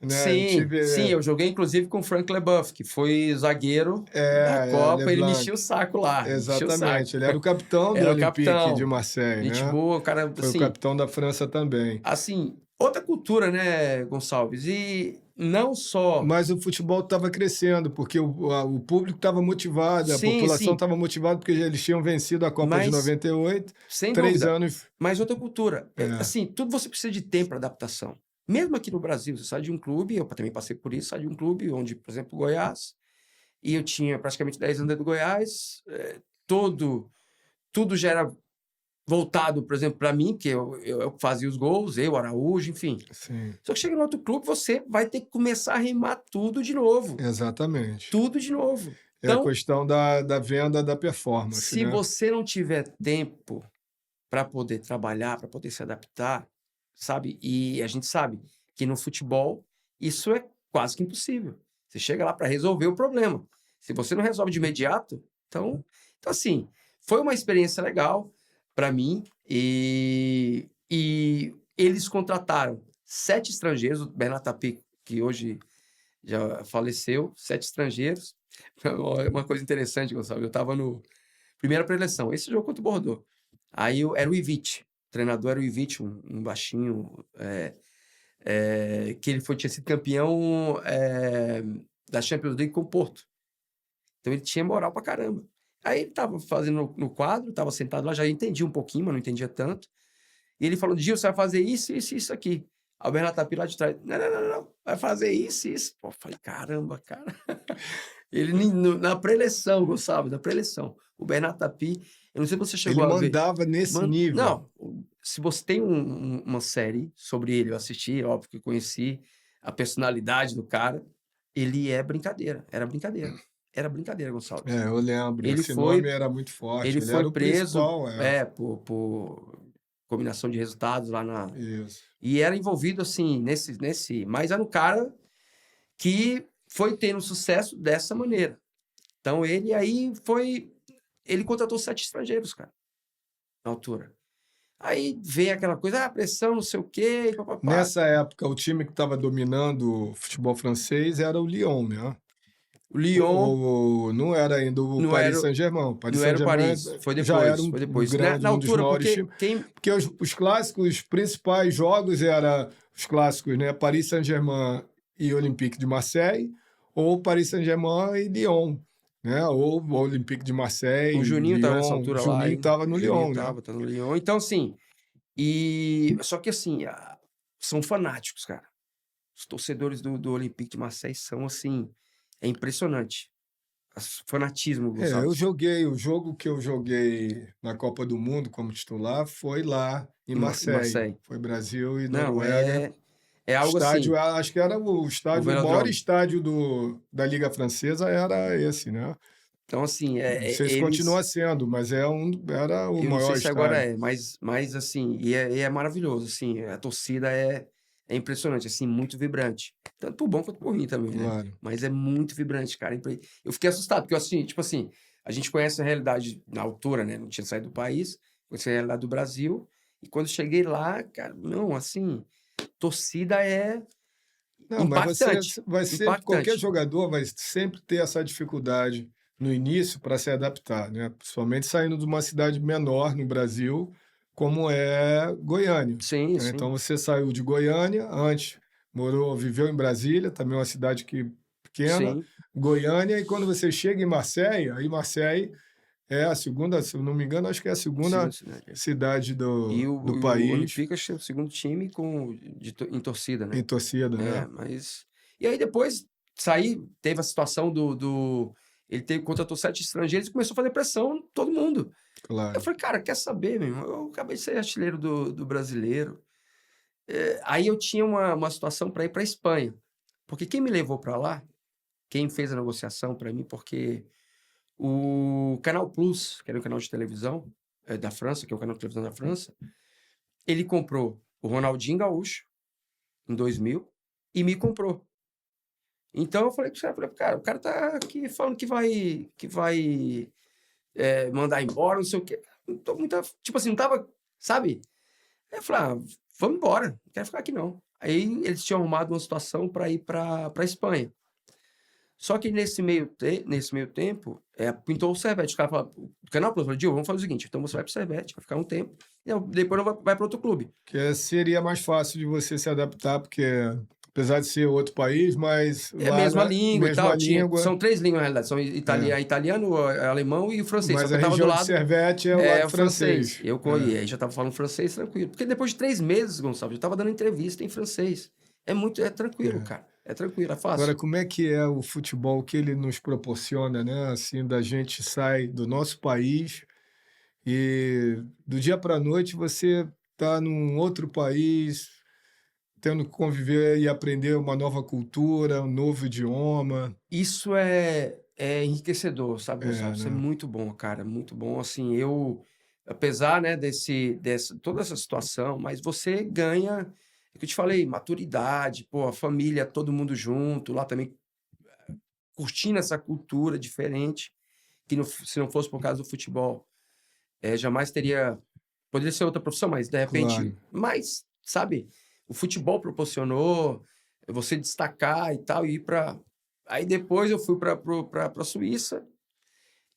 né? Eu Sim, sim, tive, eu joguei inclusive com o Frank Leboeuf, que foi zagueiro da Copa, ele me LeBlanc, enchia o saco lá, me enchia o saco. exatamente. Ele era o capitão do Era o Olympique de capitão, Marseille, gente né? boa, o cara, Foi o capitão da França também. outra cultura, né, Gonçalves? E não só, Mas o futebol estava crescendo, porque o público estava motivado, a sim, população sim, estava motivada, porque eles tinham vencido a Copa de mas 98, sem 3 dúvida, anos. mas outra cultura. É, Assim, tudo você precisa de tempo para adaptação. Mesmo aqui no Brasil, você sai de um clube, eu também passei por isso, sai de um clube onde, por exemplo, o Goiás, e eu tinha praticamente 10 anos dentro do Goiás, todo, tudo já era voltado, por exemplo, para mim, que eu fazia os gols, eu, Araújo, enfim. sim, Só que chega no outro clube, você vai ter que começar a remar tudo de novo. exatamente. Tudo de novo. É a Então, questão da venda da performance, se né? você não tiver tempo para poder trabalhar, para poder se adaptar, sabe? E a gente sabe que no futebol isso é quase que impossível. Você chega lá para resolver o problema. Se você não resolve de imediato, então assim, foi uma experiência legal para mim e eles contrataram 7 estrangeiros, o Bernard Tapie, que hoje já faleceu, 7 estrangeiros. Uma coisa interessante, Gonçalo, eu estava no primeira preleção, esse jogo contra o Bordeaux. Aí era o Ivic, o treinador era o Ivic, um baixinho, que ele tinha sido campeão da Champions League com o Porto. Então ele tinha moral pra caramba. Aí ele tava fazendo no quadro, tava sentado lá, já entendi um pouquinho, mas não entendia tanto. E ele falou: Gil, você vai fazer isso, isso, isso aqui. Aí o Bernardo Tapie lá de trás: não, não, não, não, vai fazer isso, isso. Pô, eu falei: caramba, cara. Ele na pré-eleição, Gonçalves, na pré-eleição. O Bernardo Tapie, eu não sei se você Ele chegou a ver. mandava nesse nível. Não, se você tem uma série sobre ele, eu assisti, óbvio que eu conheci a personalidade do cara, ele é brincadeira, era brincadeira. Era brincadeira, Gonçalves. É, eu lembro. Ele Esse nome foi, era muito forte. ele Ele foi era o preso, principal, por combinação de resultados lá na. Isso. E era envolvido, assim, mas era um cara que foi tendo sucesso dessa maneira. Então ele contratou 7 estrangeiros, cara, na altura. Aí vem aquela coisa, pressão, não sei o quê, papapá. Nessa época, o time que estava dominando o futebol francês era o Lyon, né? O Lyon Não era ainda o não Paris era, Saint-Germain. O Paris não era o Saint-Germain Paris, já era foi um depois. Na grande, um dos altura, maiores porque times. quem... Porque os clássicos, os principais jogos eram os clássicos, né? Paris Saint-Germain e Olympique de Marseille, ou Paris Saint-Germain e Lyon, né? Ou Olympique de O Marseille, Juninho tava nessa Lyon. O altura lá, Juninho hein? estava no O Juninho Lyon, né? tá no Lyon. Então, assim, só que assim, são fanáticos, cara. Os torcedores do Olympique de Marseille são, assim, é impressionante. Fanatismo, Eu Gonçalves. joguei, o jogo que eu joguei na Copa do Mundo como titular foi lá em Em Marseille. Marseille. Foi Brasil e Não, Noruega. é algo Estádio, assim, acho que era o o estádio, o maior Velodrome. estádio da Liga Francesa era esse, né? Então, assim, Não sei se continua eles... sendo, mas era o Eu não sei maior se agora estádio. mas assim, e é maravilhoso, assim, a torcida é impressionante, assim, muito vibrante. Tanto por bom quanto por ruim também, né? Claro. Mas é muito vibrante, cara. Eu fiquei assustado, porque assim, tipo assim, a gente conhece a realidade na altura, né? Não tinha saído do país, conheci a realidade do Brasil, e quando cheguei lá, cara, não, assim, torcida é Não, mas você impactante, vai sempre, qualquer impactante. jogador vai sempre ter essa dificuldade no início para se adaptar, né? Principalmente saindo de uma cidade menor no Brasil, como é Goiânia, Sim, né? Então sim, você saiu de Goiânia, antes viveu em Brasília, também uma cidade pequena, sim. Goiânia, e quando você chega em Marseille, aí Marseille é a segunda, se eu não me engano, acho que é a Segundo segunda cidade. cidade E do o país Olympique, acho que é o segundo time em torcida, em né? torcida, É, né? mas. E aí depois teve a situação do. Ele contratou 7 estrangeiros e começou a fazer pressão em todo mundo. Eu Claro. falei, cara, quer saber, meu irmão? Eu acabei de ser artilheiro do brasileiro. Aí eu tinha uma situação para ir para Espanha. Porque quem me levou para lá, quem fez a negociação para mim, porque o Canal Plus, que era um canal de televisão da França, que é o canal de televisão da França, ele comprou o Ronaldinho Gaúcho em 2000 e me comprou. Então eu falei pro cara, o cara tá aqui falando que vai mandar embora, não sei o quê. Não tô muito, tipo assim, não tava, sabe? Aí eu falei, vamos embora, não quero ficar aqui não. Aí eles tinham arrumado uma situação para ir para Espanha. Só que nesse meio tempo, pintou o Servete. Os caras falaram, o Canal Plus falou, Diogo, vamos fazer o seguinte, então você vai pro Servete, vai ficar um tempo, e depois vai para outro clube. Que seria mais fácil de você se adaptar, porque apesar de ser outro país, mas É a lá mesma na língua e mesma tal. língua, São 3 línguas, na realidade. São italiano, alemão e o francês. Só mas que a eu tava do região de lado Servete é o lado o francês. francês. E aí já tava falando francês tranquilo. Porque depois de 3 meses, Gonçalo, eu tava dando entrevista em francês. É tranquilo, cara. É tranquilo, é Agora, fácil. como é que é o futebol que ele nos proporciona, né? Assim, da gente sai do nosso país e do dia para a noite você está num outro país, tendo que conviver e aprender uma nova cultura, um novo idioma. Isso é enriquecedor, sabe, É, Gonçalo? Isso é né? muito bom, cara. Muito bom. Assim, apesar, né, toda essa situação, mas você ganha, é que eu te falei, maturidade, pô, a família, todo mundo junto, lá também curtindo essa cultura diferente, que se não fosse por causa do futebol, jamais teria. Poderia ser outra profissão, mas de repente. Claro. Mas, sabe, o futebol proporcionou você destacar e tal, e ir para. Aí depois eu fui para a Suíça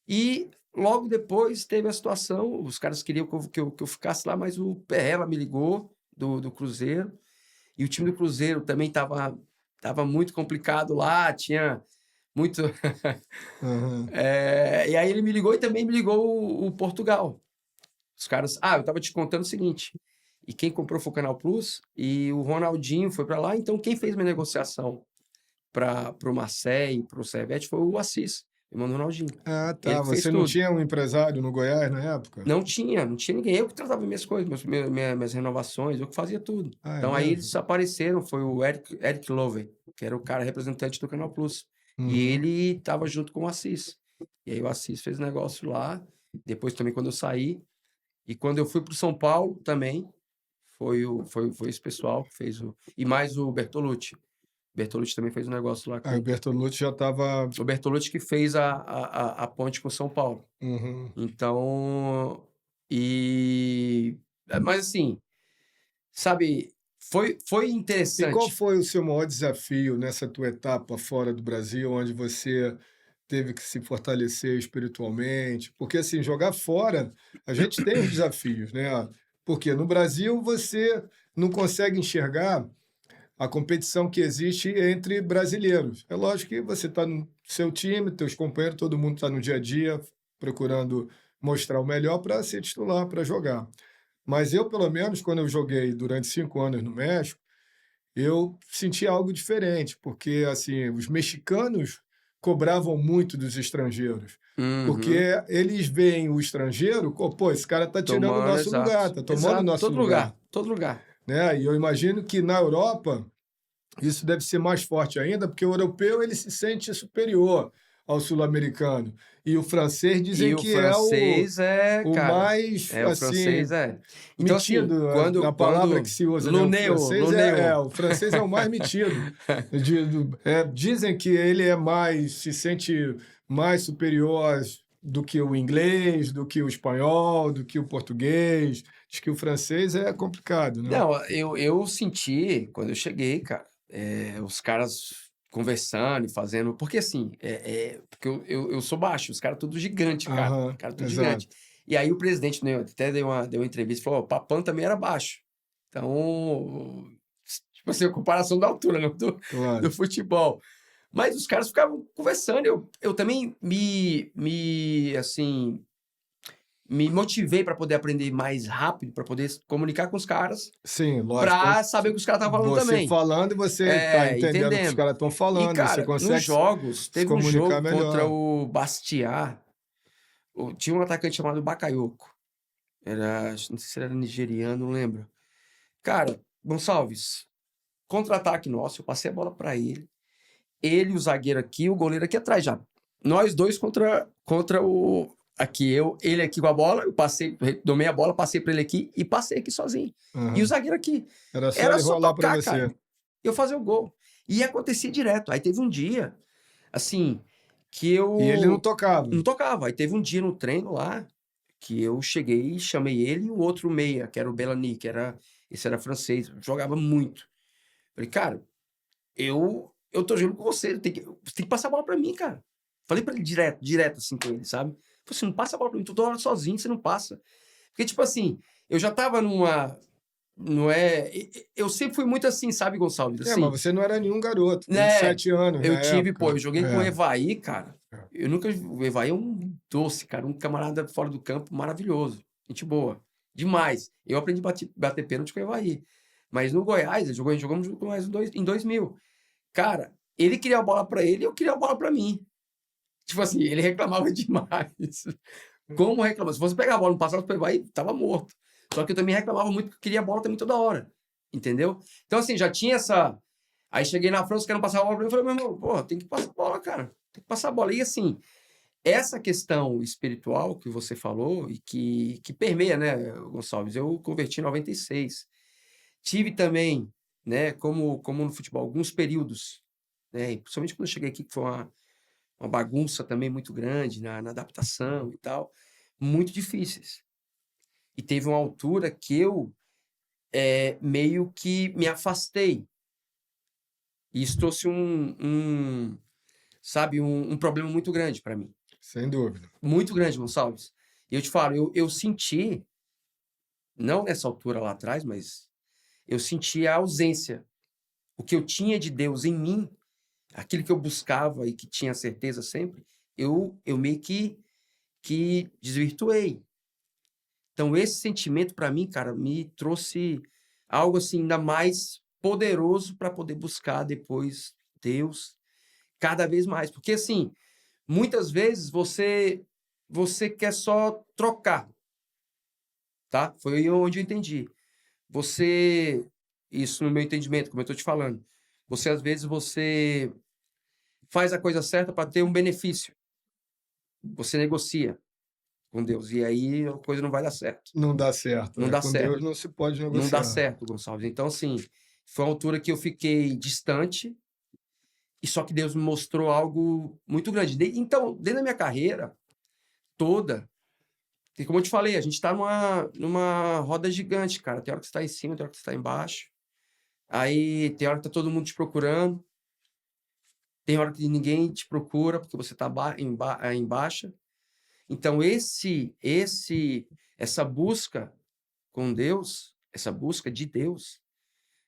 e logo depois teve a situação, os caras queriam que eu ficasse lá, mas o Perrella me ligou do Cruzeiro, e o time do Cruzeiro também tava muito complicado lá, tinha muito. Aham. E aí ele me ligou e também me ligou o Portugal. Os caras. Eu tava te contando o seguinte. E quem comprou foi o Canal Plus e o Ronaldinho foi para lá. Então, quem fez minha negociação para o Marseille, para o Servette, foi o Assis, irmão do Ronaldinho. Ah, Ele tá. que fez Você não tudo. tinha um empresário no Goiás na época? Não tinha ninguém. Eu que tratava minhas coisas, minhas renovações, eu que fazia tudo. Ah, é Então, aí mesmo? eles apareceram. Foi o Eric Lover, que era o cara representante do Canal Plus. E Uhum. ele tava junto com o Assis. E aí o Assis fez negócio lá. Depois também, quando eu saí, e quando eu fui para o São Paulo também, foi esse pessoal que fez o. E mais o Bertolucci. O Bertolucci também fez um negócio lá Aí o com. Bertolucci já estava. O Bertolucci que fez a ponte com o São Paulo. Uhum. Então. Mas assim, sabe, foi E qual interessante. foi o seu maior desafio nessa tua etapa fora do Brasil, onde você teve que se fortalecer espiritualmente? Porque, assim, jogar fora, a gente tem os desafios, né? Porque no Brasil você não consegue enxergar a competição que existe entre brasileiros. É lógico que você está no seu time, teus companheiros, todo mundo está no dia a dia procurando mostrar o melhor para ser titular, para jogar. Mas eu, pelo menos, quando eu joguei durante 5 anos no México, eu senti algo diferente, porque assim, os mexicanos cobravam muito dos estrangeiros, porque Uhum. eles veem o estrangeiro, pô, esse cara tá tirando o Tomando, nosso lugar, exato. tá tomando o Exato. nosso Todo lugar. lugar, Todo lugar. né? E eu imagino que na Europa isso deve ser mais forte ainda, porque o europeu ele se sente superior ao sul-americano. E o francês E dizem o que é francês o cara. mais, O assim, francês é. Então, assim, metido, quando. na palavra que se usa, né? Luneu. O francês é o mais metido. Dizem que ele é mais, se sente mais superior do que o inglês, do que o espanhol, do que o português. Diz que o francês é complicado, né? Não, eu senti, quando eu cheguei, cara, os caras conversando e fazendo. Porque assim, porque eu sou baixo, os caras tudo gigante, cara. Aham, Cara, tudo exato. gigante. E aí o presidente, né, até deu uma entrevista e falou: ó, o Papan também era baixo. Então, tipo assim, a comparação da altura, né, do Claro. futebol. Mas os caras ficavam conversando. Eu também assim, me motivei para poder aprender mais rápido, para poder comunicar com os caras, Sim, lógico. para saber o que os caras estavam falando Você também. falando e você está entendendo o que os Entendendo. caras estão E, falando, você cara, nos consegue jogos, se teve um comunicar jogo contra melhor. o Bastia. Tinha um atacante chamado Bakayoko. Não sei se era nigeriano, não lembro. Cara, Gonçalves, contra-ataque nosso, eu passei a bola para ele. Ele, o zagueiro aqui, o goleiro aqui atrás já. Nós dois contra o. Aqui, ele aqui com a bola, eu passei, domei a bola, passei para ele aqui e passei aqui sozinho. E o Aham. zagueiro aqui. Era só Era ele só rolar para tocar, cara. você. Eu fazer o gol. E acontecia direto. Aí teve um dia, assim, que E ele não eu tocava. não tocava. Aí teve um dia no treino lá, que eu cheguei, chamei ele e o outro meia, que era o Bellani, esse era francês, jogava muito. Falei, cara, eu tô jogando com você, você tem que passar a bola pra mim, cara. Falei pra ele direto assim com ele, sabe? Falei assim, não passa a bola pra mim, tu toda hora sozinho, você não passa. Porque, tipo assim, eu já tava numa. Não é. Eu sempre fui muito assim, sabe, Gonçalves? É, mas Assim, você não era nenhum garoto, né? 27 anos Eu na tive, pô, eu época. joguei com o Evaí, cara. É. Eu nunca. O Evaí é um doce, cara, um camarada fora do campo maravilhoso. Gente boa. Demais. Eu aprendi a bater pênalti com o Evaí. Mas no Goiás, jogamos junto com nós em 2000. Cara, ele queria a bola pra ele e eu queria a bola pra mim. Tipo assim, ele reclamava demais. Como reclamava? Se fosse pegar a bola no passado pro Evaí, tava morto. Só que eu também reclamava muito que eu queria a bola também toda hora. Entendeu? Então, assim, já tinha essa. Aí cheguei na França, querendo passar a bola pra mim, eu falei, meu irmão, pô, tem que passar a bola, cara. Tem que passar a bola. E assim, essa questão espiritual que você falou e que permeia, né, Gonçalves? Eu converti em 96. Tive também, né, como no futebol, alguns períodos, né, principalmente quando eu cheguei aqui, que foi uma bagunça também muito grande na adaptação e tal, muito difíceis. E teve uma altura que eu meio que me afastei. E isso trouxe sabe, um problema muito grande para mim. Sem dúvida. Muito grande, Gonçalves. E eu te falo, eu senti, não nessa altura lá atrás, mas eu senti a ausência. O que eu tinha de Deus em mim, aquilo que eu buscava e que tinha certeza sempre, eu meio que desvirtuei. Então, esse sentimento, para mim, cara, me trouxe algo assim, ainda mais poderoso para poder buscar depois Deus cada vez mais. Porque, assim, muitas vezes você quer só trocar, tá? Foi aí onde eu entendi. Você, isso no meu entendimento, como eu estou te falando, às vezes, você faz a coisa certa para ter um benefício. Você negocia com Deus. E aí a coisa não vai dar certo. Não dá certo. Não Né? dá Com certo. Deus não se pode Não dá negociar. certo, Gonçalves. Então, assim, foi uma altura que eu fiquei distante, e só que Deus me mostrou algo muito grande. Então, dentro da minha carreira toda, e como eu te falei, a gente está numa roda gigante, cara. Tem hora que você está em cima, tem hora que você está embaixo. Aí tem hora que tá todo mundo te procurando. Tem hora que ninguém te procura porque você está em baixa. Então, essa busca com Deus, essa busca de Deus,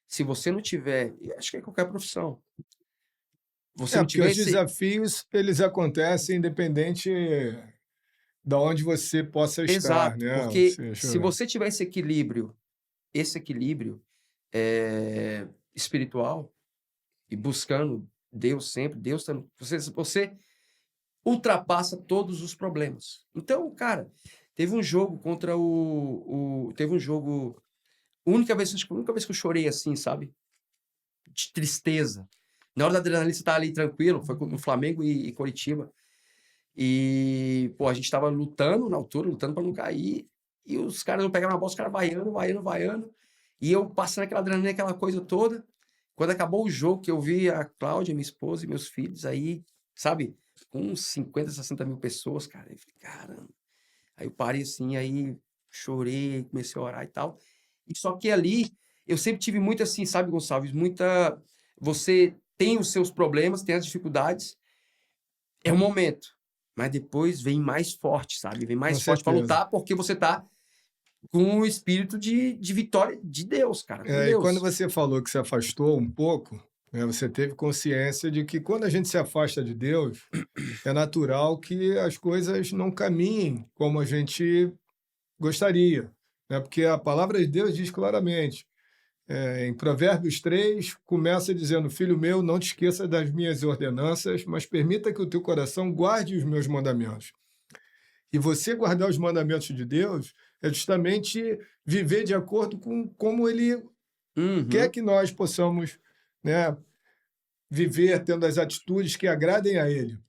se você não tiver, e acho que é qualquer profissão, você não Porque tiver os esse. desafios, eles acontecem independente de onde você possa estar, Exato, né? Ou porque se seja, você tiver esse equilíbrio espiritual, e buscando Deus sempre, Deus tá, você ultrapassa todos os problemas. Então, cara, teve um jogo contra teve um jogo, acho que a única vez que eu chorei assim, sabe? De tristeza. Na hora da adrenalina, você tá ali tranquilo, foi no Flamengo e Coritiba. E, pô, a gente tava lutando na altura, lutando pra não cair. E os caras não pegaram a bola, os caras vaiando. E eu passando aquela adrenalina, aquela coisa toda. Quando acabou o jogo, que eu vi a Cláudia, minha esposa e meus filhos aí, sabe? Com uns 50, 60 mil pessoas, cara. Eu falei, caramba. Aí eu parei assim, aí chorei, comecei a orar e tal. E só que ali, eu sempre tive muito assim, sabe, Gonçalves? Muita. Você tem os seus problemas, tem as dificuldades, é um momento. Mas depois vem mais forte, sabe? Vem com mais forte para certeza. lutar, porque você tá com o espírito de vitória de Deus, cara, com E quando Deus. você falou que se afastou um pouco, né, você teve consciência de que quando a gente se afasta de Deus, é natural que as coisas não caminhem como a gente gostaria, né? Porque a palavra de Deus diz claramente, em Provérbios 3, começa dizendo: Filho meu, não te esqueça das minhas ordenanças, mas permita que o teu coração guarde os meus mandamentos. E você guardar os mandamentos de Deus é justamente viver de acordo com como Ele quer Uhum. que nós possamos, né, viver tendo as atitudes que agradem a Ele.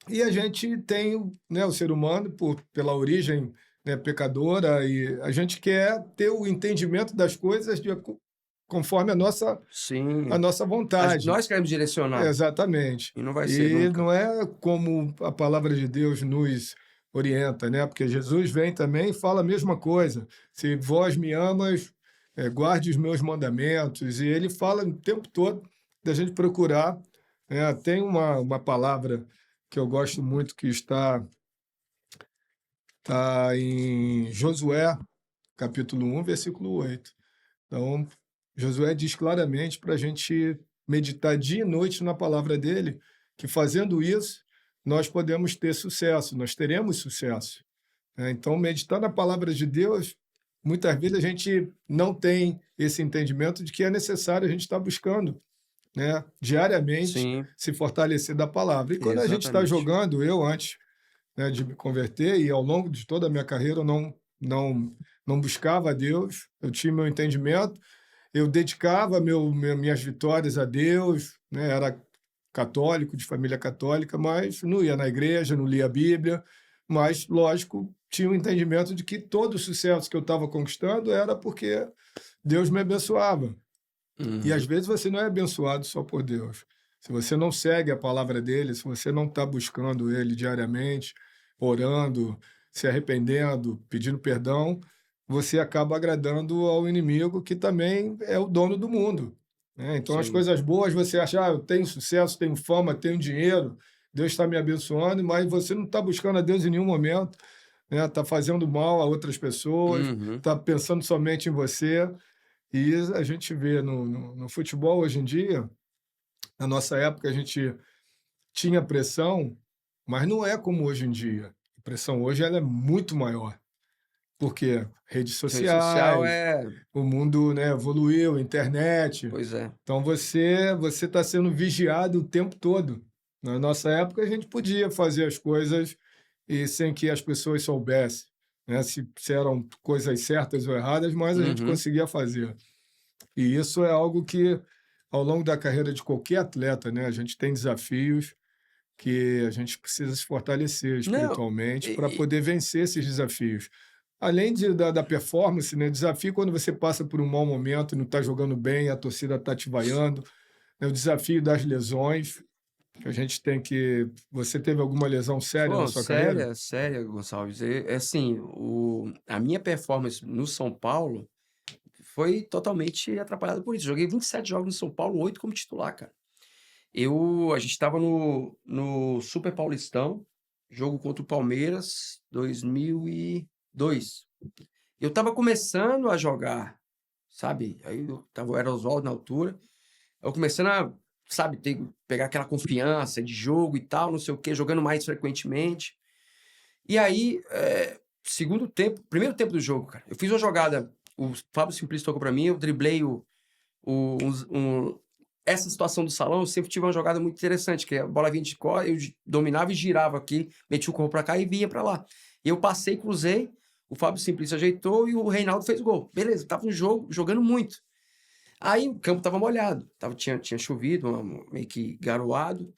E a gente tem, né, o ser humano, pela origem, né, pecadora, e a gente quer ter o entendimento das coisas conforme a Sim. nossa vontade. Nós queremos direcionar. Exatamente. E não vai ser E nunca. não é como a palavra de Deus nos orienta, né? Porque Jesus vem também e fala a mesma coisa. Se vós me amas, guarde os meus mandamentos. E ele fala o tempo todo da gente procurar. Tem uma palavra que eu gosto muito que está em Josué, capítulo 1, versículo 8. Então, Josué diz claramente para a gente meditar dia e noite na palavra dele, que fazendo isso, nós podemos ter sucesso, nós teremos sucesso. Então, meditar na palavra de Deus, muitas vezes a gente não tem esse entendimento de que é necessário a gente estar buscando, né, diariamente Sim, se fortalecer da palavra. E quando a gente está exatamente. jogando, eu antes, né, de me converter e ao longo de toda a minha carreira eu não buscava a Deus, eu tinha meu entendimento, eu dedicava minhas vitórias a Deus, né, era católico, de família católica, mas não ia na igreja, não lia a Bíblia, mas, lógico, tinha o entendimento de que todo o sucesso que eu estava conquistando era porque Deus me abençoava. E às Uhum. vezes você não é abençoado só por Deus. Se você não segue a palavra dele, se você não está buscando ele diariamente, orando, se arrependendo, pedindo perdão, você acaba agradando ao inimigo que também é o dono do mundo, né? Então as Sim. coisas boas você acha, eu tenho sucesso, tenho fama, tenho dinheiro, Deus está me abençoando, mas você não está buscando a Deus em nenhum momento, né? Está fazendo mal a outras pessoas, Uhum. está pensando somente em você. E a gente vê no futebol hoje em dia, na nossa época a gente tinha pressão, mas não é como hoje em dia. A pressão hoje ela é muito maior, porque redes Rede social sociais, é. o mundo, né, evoluiu, internet. Pois é. Então você está sendo vigiado o tempo todo. Na nossa época a gente podia fazer as coisas e sem que as pessoas soubessem, né, se eram coisas certas ou erradas, mas a gente Uhum. conseguia fazer. E isso é algo que, ao longo da carreira de qualquer atleta, né, a gente tem desafios que a gente precisa se fortalecer Não, espiritualmente para e poder vencer esses desafios. Além da performance, né, desafio quando você passa por um mau momento, não está jogando bem, a torcida está te vaiando, né, o desafio das lesões, que a gente tem que. Você teve alguma lesão séria na pô, sua carreira? séria, séria, Gonçalves. É assim, a minha performance no São Paulo foi totalmente atrapalhada por isso. Joguei 27 jogos no São Paulo, 8 como titular, cara. A gente estava no Super Paulistão, jogo contra o Palmeiras, 2002. Eu estava começando a jogar, sabe? Aí era Oswaldo na altura. Eu começando a, sabe, pegar aquela confiança de jogo e tal, não sei o quê, jogando mais frequentemente. E aí, segundo tempo, primeiro tempo do jogo, cara, eu fiz uma jogada, o Fábio Simplício tocou pra mim, eu driblei essa situação do salão, eu sempre tive uma jogada muito interessante, que a bola vinha de cor, eu dominava e girava aqui, metia o corpo pra cá e vinha pra lá. E eu passei, cruzei, o Fábio Simplício ajeitou e o Reinaldo fez gol. Beleza, tava no jogo, jogando muito. Aí o campo tava molhado, tinha chovido, meio que garoado.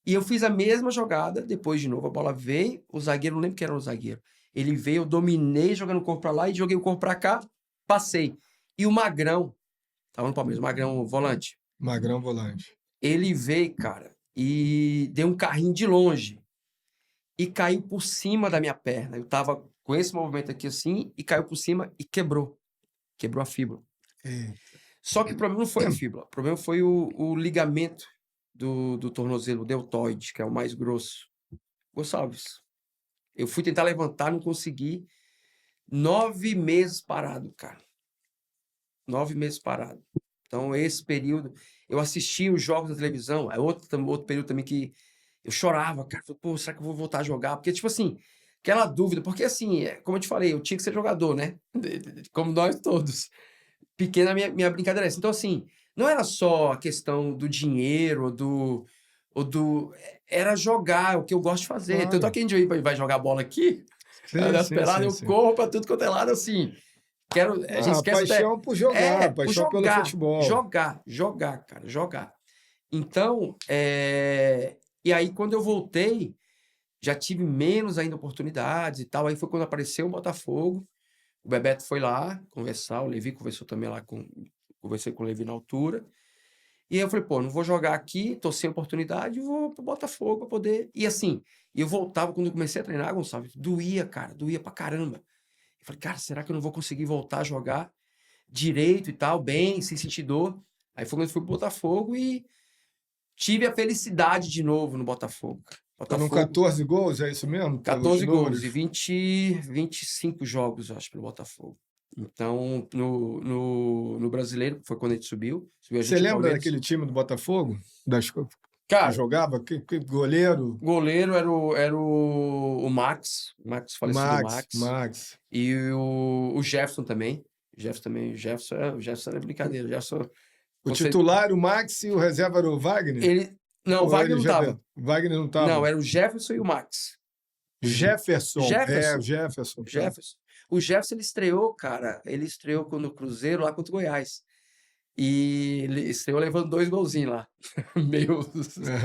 E eu fiz a mesma jogada, depois de novo a bola veio, o zagueiro, não lembro quem era o zagueiro. Ele veio, eu dominei, jogando o corpo pra lá e joguei o corpo pra cá, passei. E o Magrão, tava no Palmeiras, o Magrão volante, Magrão volante. ele veio, cara, e deu um carrinho de longe e caiu por cima da minha perna. Eu tava com esse movimento aqui assim e caiu por cima e quebrou a fíbula. Eita. Só que o problema não foi a fíbula, o problema foi o ligamento do tornozelo, o deltoide, que é o mais grosso. Gonçalves, eu fui tentar levantar, não consegui. 9 meses parado, cara. 9 meses parado. Então, esse período, eu assistia os jogos da televisão, é outro período também que eu chorava, cara. Falei, pô, será que eu vou voltar a jogar? Porque, tipo assim, aquela dúvida, porque assim, como eu te falei, eu tinha que ser jogador, né? Como nós todos. Pequena minha brincadeira é essa. Então, assim, não era só a questão do dinheiro ou do. Era jogar, o que eu gosto de fazer. Tanto é Claro. que a gente vai jogar bola aqui, Sim, nas sim, peladas, sim, eu sim. corro pra tudo quanto é lado, assim. A gente Ah, esquece até. paixão por jogar, Por paixão pelo jogar, futebol. jogar, cara, jogar. Então, e aí quando eu voltei, já tive menos ainda oportunidades e tal. Aí foi quando apareceu o Botafogo. O Bebeto foi lá conversar, o Levi conversou também lá conversei com o Levi na altura. E aí eu falei, pô, não vou jogar aqui, tô sem oportunidade, vou pro Botafogo pra poder. E assim, eu voltava, quando eu comecei a treinar, Gonçalves, doía, cara, doía pra caramba. Eu falei, cara, será que eu não vou conseguir voltar a jogar? direito e tal, bem, sem sentir dor. Aí foi quando eu fui pro Botafogo e tive a felicidade de novo no Botafogo. Foram Botafogo, 14 gols, é isso mesmo? Pelos 14 gols números? e 25 jogos, eu acho, pelo Botafogo. Então, no Brasileiro, foi quando a gente subiu a Você gente e o lembra Palmeiras. daquele time do Botafogo? Que Cara, jogava? Que goleiro? goleiro era o Max, falecido Max. e o Jefferson também. O Jefferson era brincadeira. O Jefferson, O titular, o Max, e o reserva era o Wagner? Não, o Ou Wagner ele não já tava. Wagner não Não, estava? era o Jefferson e o Max. Jefferson. Jefferson. Jefferson. Tá. Jefferson. O Jefferson, ele estreou, cara. Ele estreou no Cruzeiro lá contra o Goiás. E ele estreou levando 2 golzinhos lá.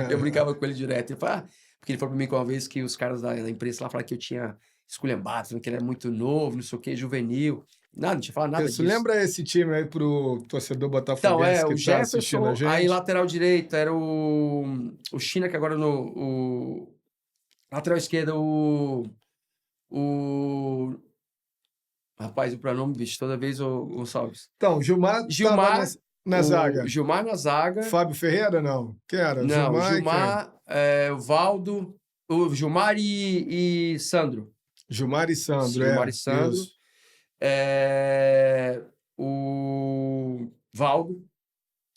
Eu brincava com ele direto. Porque ele falou pra mim que uma vez que os caras da imprensa lá falaram que eu tinha esculhambado, falando que ele era muito novo, não sei o quê, juvenil. Nada, não tinha falado nada Isso, disso. lembra esse time aí pro torcedor Então, botafoguense que o tá assistindo a Jefferson, gente? aí lateral direito era o China, que agora o lateral esquerdo, o rapaz, o pronome, bicho, toda vez o Gonçalves. Então, Gilmar estava na zaga. Gilmar na zaga. Fábio Ferreira, não? Quem era? Não, Gilmar o Valdo, o Gilmar e Sandro. Gilmar e Sandro, Gilmar e Sandro. Isso. O Valdo.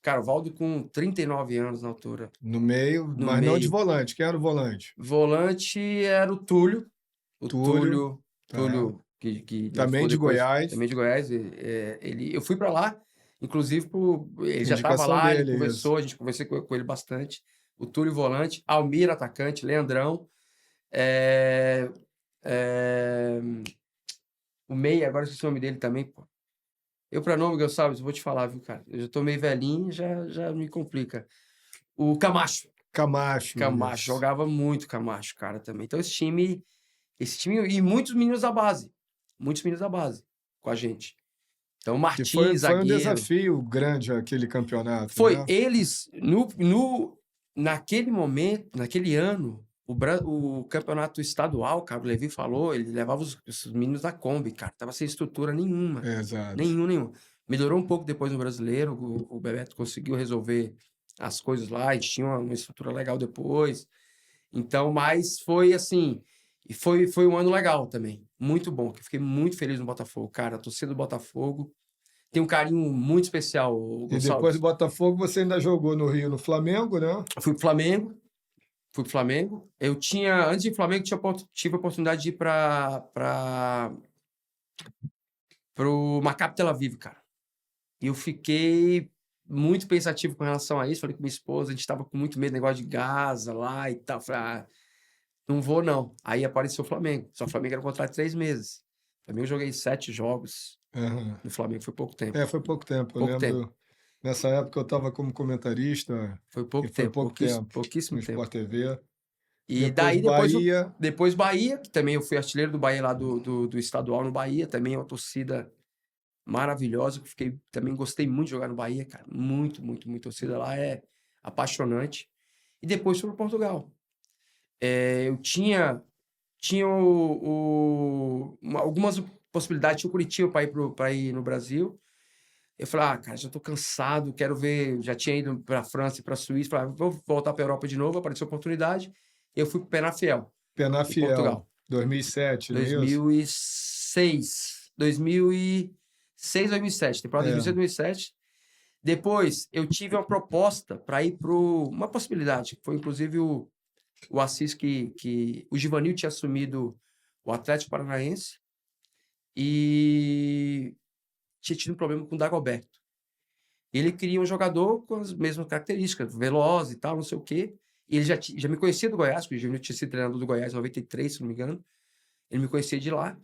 Cara, o Valdo com 39 anos na altura. No meio, mas não de volante. Quem era o volante? Volante era o Túlio. Túlio, que também de Goiás. Também de Goiás. Eu fui para lá, inclusive, ele já estava lá, dele, ele conversou, a gente conversou com ele bastante. O Túlio volante, Almir atacante, Leandrão. O meia, agora esqueci o nome dele também, pô. Eu, para nome, Gonçalves, eu vou te falar, viu, cara? Eu já tô meio velhinho, já me complica. O Camacho. Camacho, jogava muito Camacho, cara, também. Então, esse time e muitos meninos da base. Muitos meninos da base com a gente. Então, Martins, foi zagueiro. um desafio grande aquele campeonato. Foi. Né? Eles, naquele momento, naquele ano, o campeonato estadual, cara, o Levi falou, ele levava os meninos da Kombi, cara. Tava sem estrutura nenhuma. Exato. Nenhuma. Melhorou um pouco depois no Brasileiro. O Bebeto conseguiu resolver as coisas lá. A gente tinha uma estrutura legal depois. Então, mas foi assim... E foi um ano legal também. Muito bom. Que eu fiquei muito feliz no Botafogo. Cara, a torcida do Botafogo tem um carinho muito especial, Gonçalves. E depois do Botafogo, você ainda jogou no Rio, no Flamengo, né? Fui pro Flamengo. Eu tinha... Antes de Flamengo, tive a oportunidade de ir pro Maccabi Tel Aviv, cara. E eu fiquei muito pensativo com relação a isso. Falei com minha esposa, a gente tava com muito medo do negócio de Gaza lá e tal. Falei, não vou, não. Aí apareceu o Flamengo. Só o Flamengo era um contrato de 3 meses. O Flamengo eu joguei 7 jogos. No Flamengo foi pouco tempo. Foi pouco tempo. Eu lembro, nessa época eu estava como comentarista. Foi pouco tempo. Pouquíssimo no tempo. Sport TV. E depois Bahia, que também eu fui artilheiro do Bahia lá do estadual no Bahia. Também é uma torcida maravilhosa. Também gostei muito de jogar no Bahia, cara. Muito, muito, muito. A torcida lá é apaixonante. E depois fui para Portugal. Eu tinha algumas possibilidades. Tinha o Curitiba para ir no Brasil. Eu falei, cara, já tô cansado, quero ver. Já tinha ido para a França e para a Suíça. Falei, vou voltar para a Europa de novo. Apareceu a oportunidade. Eu fui para o Penafiel. Penafiel, Portugal. 2007, não é isso? 2006, 2007. Temporada 2006, 2007. Depois, eu tive uma proposta para ir para uma possibilidade. Foi, inclusive, o Assis, que o Givanil tinha assumido o Atlético Paranaense e tinha tido um problema com o Dagoberto. Ele queria um jogador com as mesmas características, veloz e tal, não sei o quê. E ele já me conhecia do Goiás, porque o Givanil tinha sido treinador do Goiás em 93, se não me engano. Ele me conhecia de lá.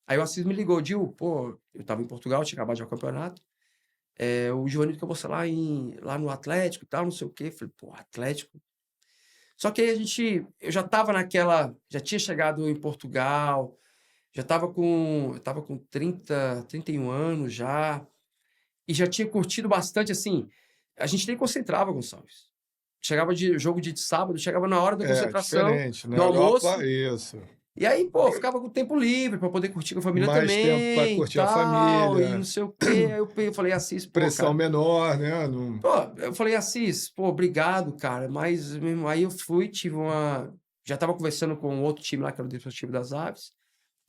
Aí o Assis me ligou, Gil, eu estava em Portugal, tinha acabado de jogar o campeonato. O Givanil quer você lá no Atlético e tal, não sei o quê. Eu falei, Atlético. Só que aí eu já estava já tinha chegado em Portugal, eu estava com 31 anos já, e já tinha curtido bastante, assim, a gente nem concentrava, Gonçalves. Chegava jogo de sábado, chegava na hora da concentração, diferente, né? no almoço. Isso. E aí, pô, ficava com o tempo livre pra poder curtir com a família Mais tempo para também e curtir a tal, e não família, sei o quê. Aí eu falei, Assis, pô, pressão cara. menor, né? Não... Pô, eu falei, Assis, pô, obrigado, cara. Mas mesmo aí eu fui, tive uma. Já tava conversando com outro time lá, que era o defensivo time das Aves.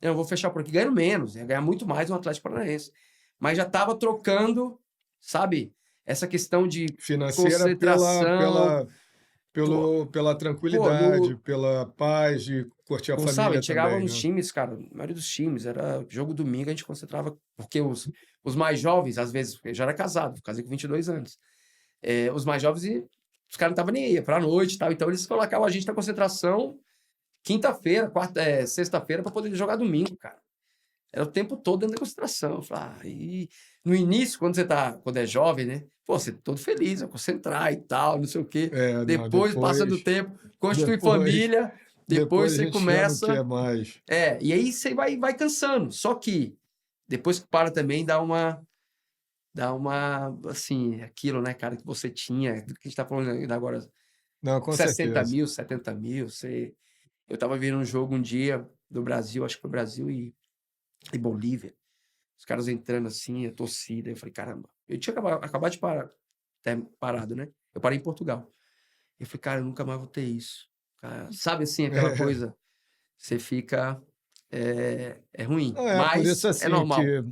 Eu vou fechar por aqui, ganhando menos, ia ganhar muito mais no Atlético Paranaense. Mas já tava trocando, sabe, essa questão de Financeira concentração. pela Pô, tranquilidade, pela paz de curtir a sabe, a família gente chegava também, nos né? times, cara, a maioria dos times, era jogo domingo, a gente concentrava, porque os mais jovens, às vezes, eu já era casado, casei com 22 anos. Os mais jovens, os caras não estavam nem aí, pra noite e tal, então eles colocavam a gente na concentração quinta-feira, sexta-feira, pra poder jogar domingo, cara. Era o tempo todo dentro da concentração. Eu falava, e no início, quando é jovem, né? Pô, você todo feliz, vai concentrar e tal, não sei o quê. Não, Depois, passando o tempo, constitui depois, família, depois depois a você gente já não começa. quer mais. E aí você vai cansando. Só que depois que para também dá uma, assim, aquilo, né, cara, que você tinha, que a gente tá falando ainda agora, Não, com 60 certeza. mil, 70 mil, eu tava vendo um jogo um dia do Brasil, acho que foi Brasil e Bolívia. Os caras entrando assim, a torcida. Eu falei, caramba. Eu tinha acabado de ter parado, né? Eu parei em Portugal. Eu falei, cara, eu nunca mais vou ter isso. Cara, sabe assim, aquela coisa, você fica. É ruim, Por isso mas é assim normal. que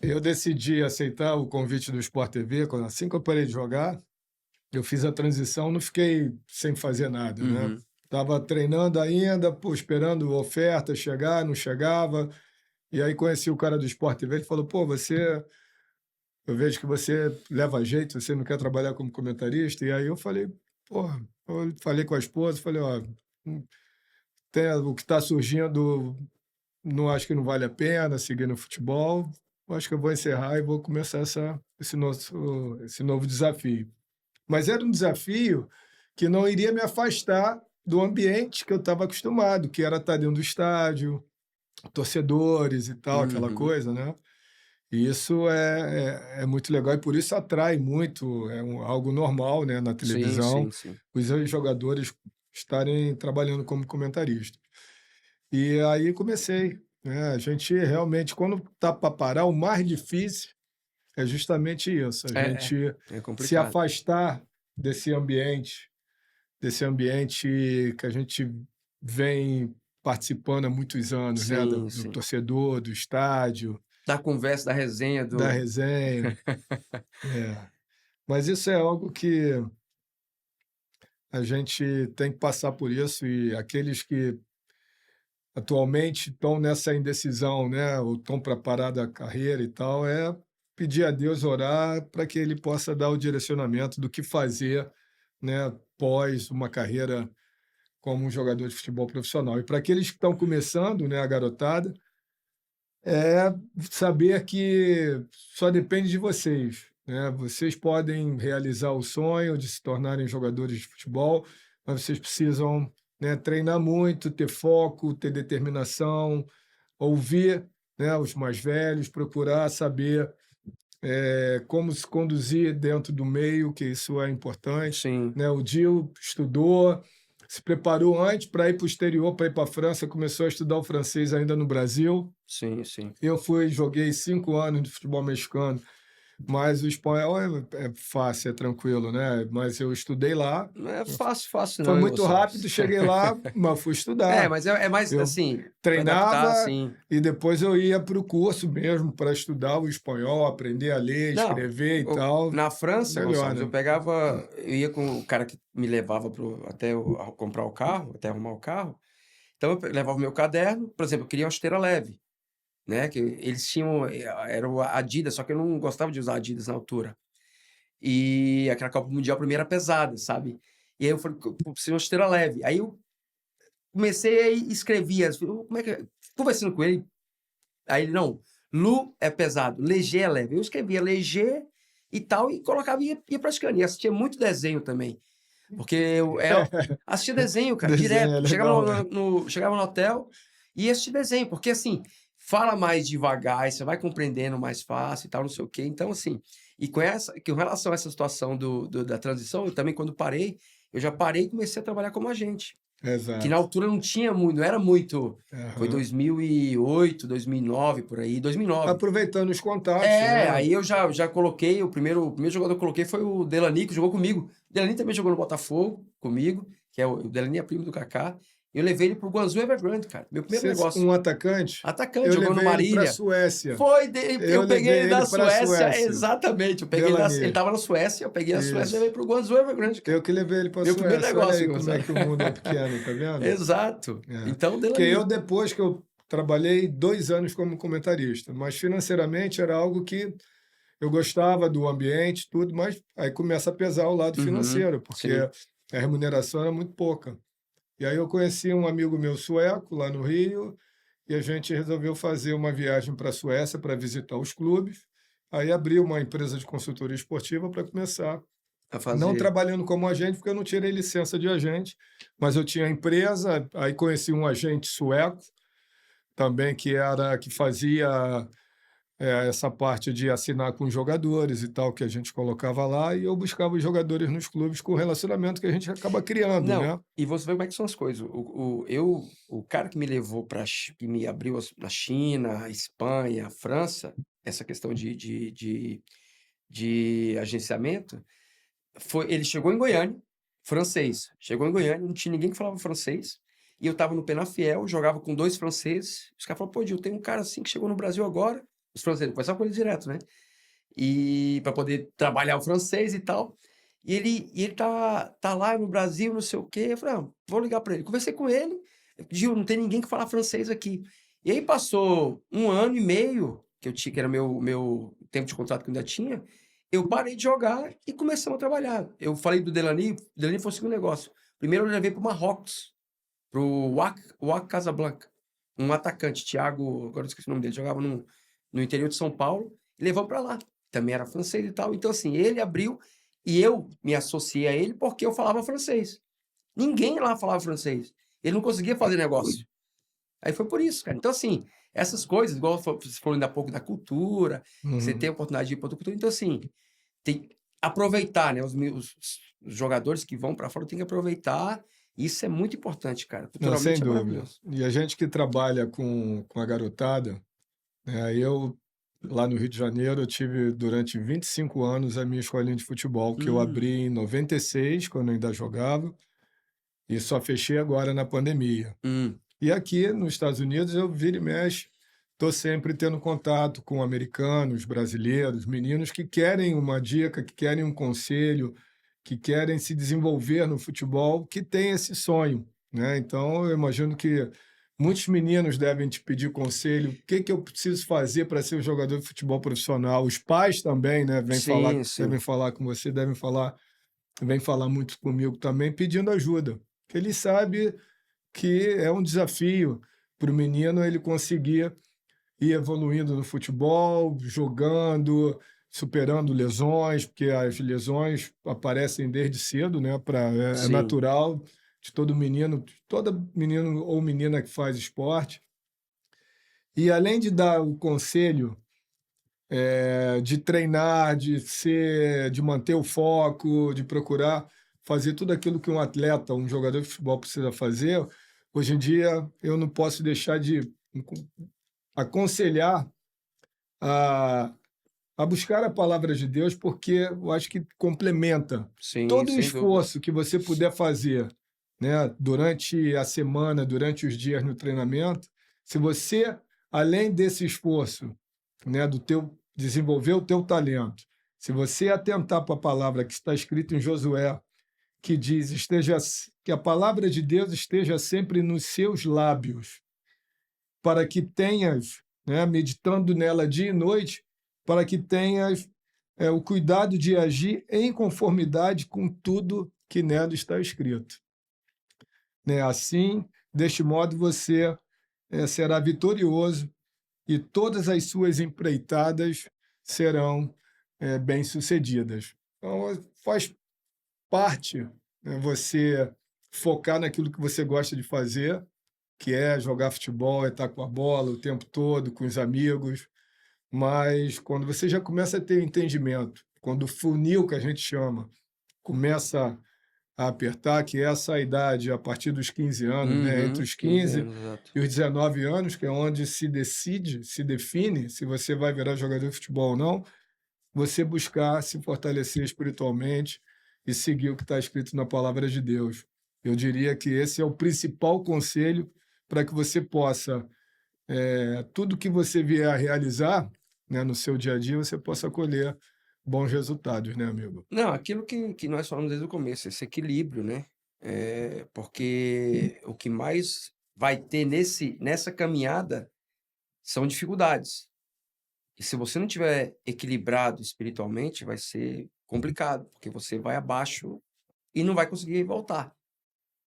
eu decidi aceitar o convite do Sport TV, assim que eu parei de jogar, eu fiz a transição, não fiquei sem fazer nada, né? Uhum. Tava treinando ainda, pô, esperando oferta chegar, não chegava. E aí conheci o cara do Sport TV, ele falou: "Pô, eu vejo que você leva jeito, você não quer trabalhar como comentarista". E aí eu falei: "Porra", eu falei com a esposa, falei: "Ó, o que está surgindo, não acho que não vale a pena seguir no futebol. Acho que eu vou encerrar e vou começar esse novo desafio". Mas era um desafio que não iria me afastar do ambiente que eu estava acostumado, que era estar dentro do estádio, torcedores e tal, aquela Uhum. coisa, né? E isso é muito legal e por isso atrai muito, algo normal, né, na Sim, televisão, sim, sim. os jogadores estarem trabalhando como comentarista. E aí comecei, né? A gente realmente, quando tá para parar, o mais difícil é justamente isso, a É, gente é se complicado. afastar desse ambiente que a gente vem participando há muitos anos, né? Do, Sim, do sim. torcedor, do estádio, Da conversa, da resenha, da resenha. É. Mas isso é algo que a gente tem que passar por isso e aqueles que atualmente estão nessa indecisão, né, ou estão para parar da carreira e tal, é pedir a Deus, orar para que ele possa dar o direcionamento do que fazer, né, pós uma carreira como um jogador de futebol profissional. E para aqueles que estão começando, né, a garotada, é saber que só depende de vocês, né? Vocês podem realizar o sonho de se tornarem jogadores de futebol, mas vocês precisam, né, treinar muito, ter foco, ter determinação, ouvir, né, os mais velhos, procurar saber como se conduzir dentro do meio, que isso é importante, Sim, né? O Gil estudou, se preparou antes para ir para o exterior, para ir para a França, começou a estudar o francês ainda no Brasil. sim, sim. Eu joguei 5 anos de futebol mexicano, mas o espanhol é fácil, é tranquilo, né? Mas eu estudei lá, Não é fácil, fácil foi não, hein, muito Gonçalves? rápido, cheguei lá, mas fui estudar. Mas é mais Eu assim, para adaptar, treinava assim. e depois eu ia para o curso mesmo para estudar o espanhol, aprender a ler, Não, escrever e tal. na França, Melhor, Gonçalves, né? eu ia com o cara que me levava até eu comprar o carro, até arrumar o carro. Então eu levava o meu caderno, por exemplo, eu queria uma esteira leve, né? Que eles tinham, era o Adidas, só que eu não gostava de usar Adidas na altura. E aquela Copa Mundial pra mim era pesada, sabe? E aí eu falei, eu preciso de uma esteira leve. Aí eu comecei e escrevia, como é que conversando com ele, aí ele, não, Lu é pesado, Leger é leve. Eu escrevia Leger e tal, e colocava e ia praticando. E assistia muito desenho também. Porque eu assistia desenho, cara, Desenho é direto. Chegava legal, chegava no hotel e ia assistir desenho. Porque, assim, fala mais devagar, e você vai compreendendo mais fácil e tal, não sei o quê. Então, assim, com relação a essa situação da transição, eu também, quando parei, eu já parei e comecei a trabalhar como agente. que na Exato. altura não tinha muito, não era muito. Foi Aham. 2008, 2009, por aí, 2009. Aproveitando os contatos, né? Aí eu já coloquei, o primeiro jogador que eu coloquei foi o Delany, que jogou comigo. O Delany também jogou no Botafogo comigo, que é o Delany é primo do Kaká. Eu levei ele pro Guangzhou Evergrande, cara, meu primeiro negócio. Um atacante, Atacante, eu jogou no levei ele para a Marília. Suécia. Eu Eu peguei levei ele ele da para a Suécia, Suécia. exatamente. Ele Delaney. tava na Suécia, eu peguei a Suécia e Isso. levei pro Guangzhou Evergrande, cara. Eu que levei ele para a Meu primeiro Suécia. Olha negócio, aí como é Gonçalo. que o mundo é pequeno, tá vendo? Exato. É. Então, Porque eu, Delany. depois que eu trabalhei 2 anos como comentarista, mas financeiramente era algo que eu gostava do ambiente, tudo, mas aí começa a pesar o lado Uhum, financeiro, porque sim. a remuneração era muito pouca. E aí eu conheci um amigo meu sueco lá no Rio, e a gente resolveu fazer uma viagem para a Suécia para visitar os clubes. Aí abri uma empresa de consultoria esportiva para começar, A não fazer. trabalhando como agente, porque eu não tirei licença de agente, mas eu tinha a empresa, aí conheci um agente sueco também que fazia essa parte de assinar com os jogadores e tal, que a gente colocava lá, e eu buscava os jogadores nos clubes com o relacionamento que a gente acaba criando, Não, né? e você vê como é que são as coisas. O cara que me levou que me abriu na China, a Espanha, a França, essa questão de agenciamento, ele chegou em Goiânia, francês. Chegou em Goiânia, não tinha ninguém que falava francês. E eu tava no Penafiel, jogava com 2 franceses. Os caras falaram, pô, Gil, tem um cara assim que chegou no Brasil agora. Os franceses, conversava com ele direto, né? E para poder trabalhar o francês e tal. E ele tá lá no Brasil, não sei o quê. Eu falei, vou ligar para ele. Conversei com ele. Gil, não tem ninguém que fala francês aqui. E aí passou 1 ano e meio, que era meu tempo de contrato que eu ainda tinha. Eu parei de jogar e começamos a trabalhar. Eu falei do Delany, o Delany foi o segundo negócio. Primeiro eu levei para o Marrocos, para o WAC Casablanca. Um atacante, Thiago, agora eu esqueci o nome dele, jogava no interior de São Paulo, e levou para lá. Também era francês e tal. Então, assim, ele abriu e eu me associei a ele porque eu falava francês. Ninguém lá falava francês. Ele não conseguia fazer negócio. Aí foi por isso, cara. Então, assim, essas coisas, igual você falou ainda há pouco da cultura, que você tem a Uhum. oportunidade de ir para outra cultura. Então, assim, tem que aproveitar, né? Os jogadores que vão para fora têm que aproveitar. Isso é muito importante, cara. Não, sem Culturalmente é dúvida. maravilhoso. E a gente que trabalha com a garotada, né, eu, lá no Rio de Janeiro, eu tive durante 25 anos a minha escolinha de futebol, que eu Hum, abri em 96, quando eu ainda jogava, e só fechei agora na pandemia. hum, E aqui nos Estados Unidos, eu vira e mexe, estou sempre tendo contato com americanos, brasileiros, meninos que querem uma dica, que querem um conselho, que querem se desenvolver no futebol, que têm esse sonho, né? Então, eu imagino que muitos meninos devem te pedir conselho, o que que eu preciso fazer para ser um jogador de futebol profissional. Os pais também, né, sim, devem sim. falar com você, vem falar muito comigo também, pedindo ajuda. Que ele sabe que é um desafio para o menino ele conseguir ir evoluindo no futebol, jogando, superando lesões, porque as lesões aparecem desde cedo, né? É Sim, natural de todo menino ou menina que faz esporte. E além de dar o conselho de treinar, de manter o foco, de procurar fazer tudo aquilo que um atleta, um jogador de futebol precisa fazer, hoje em dia eu não posso deixar de aconselhar a, a buscar a palavra de Deus, porque eu acho que complementa sim, todo o sem dúvida. esforço que você puder fazer, né, durante a semana, durante os dias no treinamento. Se você, além desse esforço, né, do teu desenvolver o teu talento, se você atentar para a palavra que está escrita em Josué, que diz que a palavra de Deus esteja sempre nos seus lábios, para que tenhas, né, meditando nela dia e noite, para que tenhas o cuidado de agir em conformidade com tudo que nela está escrito. Né? Assim, deste modo, você será vitorioso e todas as suas empreitadas serão bem-sucedidas. Então, faz parte, né, você focar naquilo que você gosta de fazer, que é jogar futebol, é estar com a bola o tempo todo, com os amigos, mas quando você já começa a ter entendimento, quando o funil que a gente chama começa a apertar, que é essa idade a partir dos 15 anos, né? Entre os 15 15 anos, exato. e os 19 anos, que é onde se decide, se define se você vai virar jogador de futebol ou não, você buscar se fortalecer espiritualmente e seguir o que está escrito na palavra de Deus. Eu diria que esse é o principal conselho para que você possa, tudo que você vier a realizar, né, no seu dia a dia, você possa colher bons resultados, né, amigo? Não, aquilo que nós falamos desde o começo, esse equilíbrio, né? Porque o que mais vai ter nessa caminhada são dificuldades. E se você não tiver equilibrado espiritualmente, vai ser complicado, porque você vai abaixo e não vai conseguir voltar.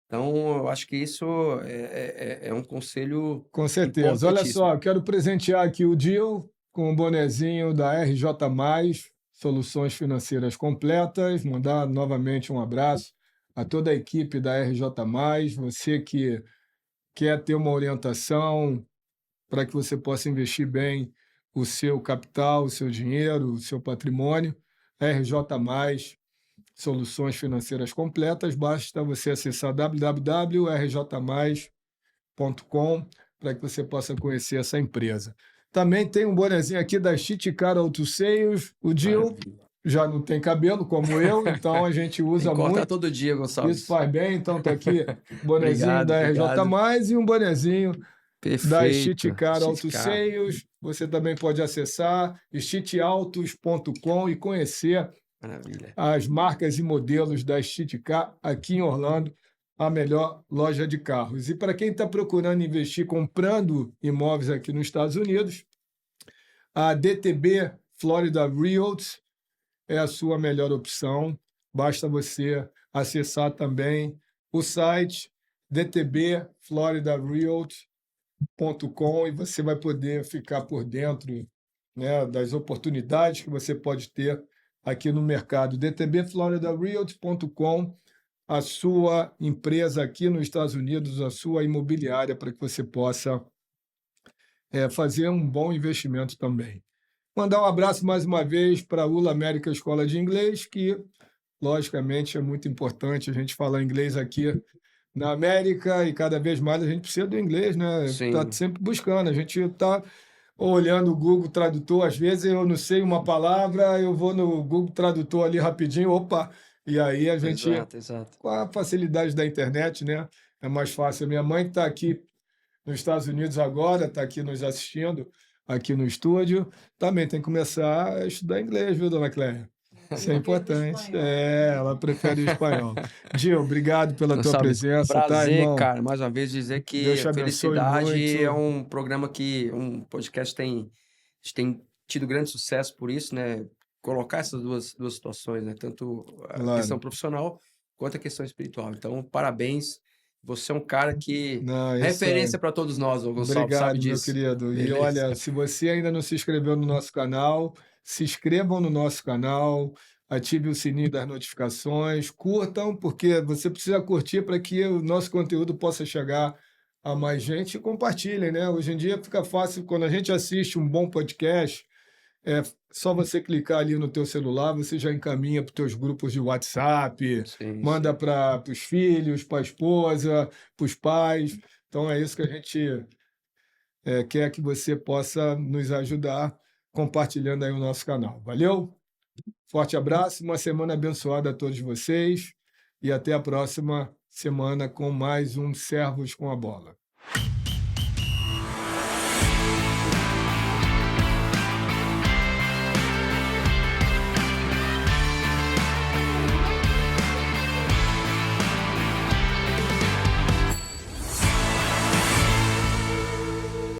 Então, eu acho que isso é um conselho Com certeza. Olha importantíssimo. só, eu quero presentear aqui o Dio com o bonezinho da RJ+, Soluções Financeiras Completas, mandar novamente um abraço a toda a equipe da RJ+, você que quer ter uma orientação para que você possa investir bem o seu capital, o seu dinheiro, o seu patrimônio, RJ+, Soluções Financeiras Completas, basta você acessar www.rjmais.com para que você possa conhecer essa empresa. Também tem um bonezinho aqui da Chiticara Autosseios. O Dio Maravilha. já não tem cabelo como eu, então a gente Tem que usa cortar muito. todo dia, Isso Gonçalves. faz bem, então tá aqui bonezinho Obrigado, da obrigado. RJ+, e um bonezinho da Perfeito. Chiticara Chicar. Autosseios. Você também pode acessar chitiautos.com e conhecer Maravilha. as marcas e modelos da Chiticar aqui em Orlando, a melhor loja de carros. E para quem está procurando investir comprando imóveis aqui nos Estados Unidos, a DTB Florida Realty é a sua melhor opção. Basta você acessar também o site dtbfloridarealty.com e você vai poder ficar por dentro, né, das oportunidades que você pode ter aqui no mercado. dtbfloridarealty.com, a sua empresa aqui nos Estados Unidos, a sua imobiliária, para que você possa fazer um bom investimento também. Mandar um abraço mais uma vez para a ULA América Escola de Inglês, que, logicamente, é muito importante a gente falar inglês aqui na América e cada vez mais a gente precisa do inglês, né? Está Sim, sempre buscando, a gente está olhando o Google Tradutor, às vezes eu não sei uma palavra, eu vou no Google Tradutor ali rapidinho, opa, e aí a gente, exato, exato. com a facilidade da internet, né? É mais fácil. Minha mãe está aqui nos Estados Unidos agora, está aqui nos assistindo, aqui no estúdio, também tem que começar a estudar inglês, viu, dona Cléia? Isso é importante. Ela prefere o espanhol. Gil, obrigado pela tua Gonçalves, presença, tá, prazer, irmão? cara, mais uma vez dizer Deus que te abençoe Felicidade é muito. um programa um podcast a gente tem tido grande sucesso por isso, né? Colocar essas duas situações, né? Tanto a questão Claro. profissional quanto a questão espiritual. Então, parabéns. Você é um cara que Não, isso aí. referência para todos nós, ô Gonçalves, sabe Obrigado, meu disso. querido. E Beleza. olha, se você ainda não se inscreveu no nosso canal, se inscrevam no nosso canal, ative o sininho das notificações, curtam, porque você precisa curtir para que o nosso conteúdo possa chegar a mais gente e compartilhem, né? Hoje em dia fica fácil, quando a gente assiste um bom podcast, é só você clicar ali no teu celular, você já encaminha para os teus grupos de WhatsApp, Sim, manda sim. para os filhos, para a esposa, para os pais. Então é isso que a gente quer que você possa nos ajudar compartilhando aí o nosso canal. Valeu? Forte abraço, uma semana abençoada a todos vocês e até a próxima semana com mais um Servos com a Bola.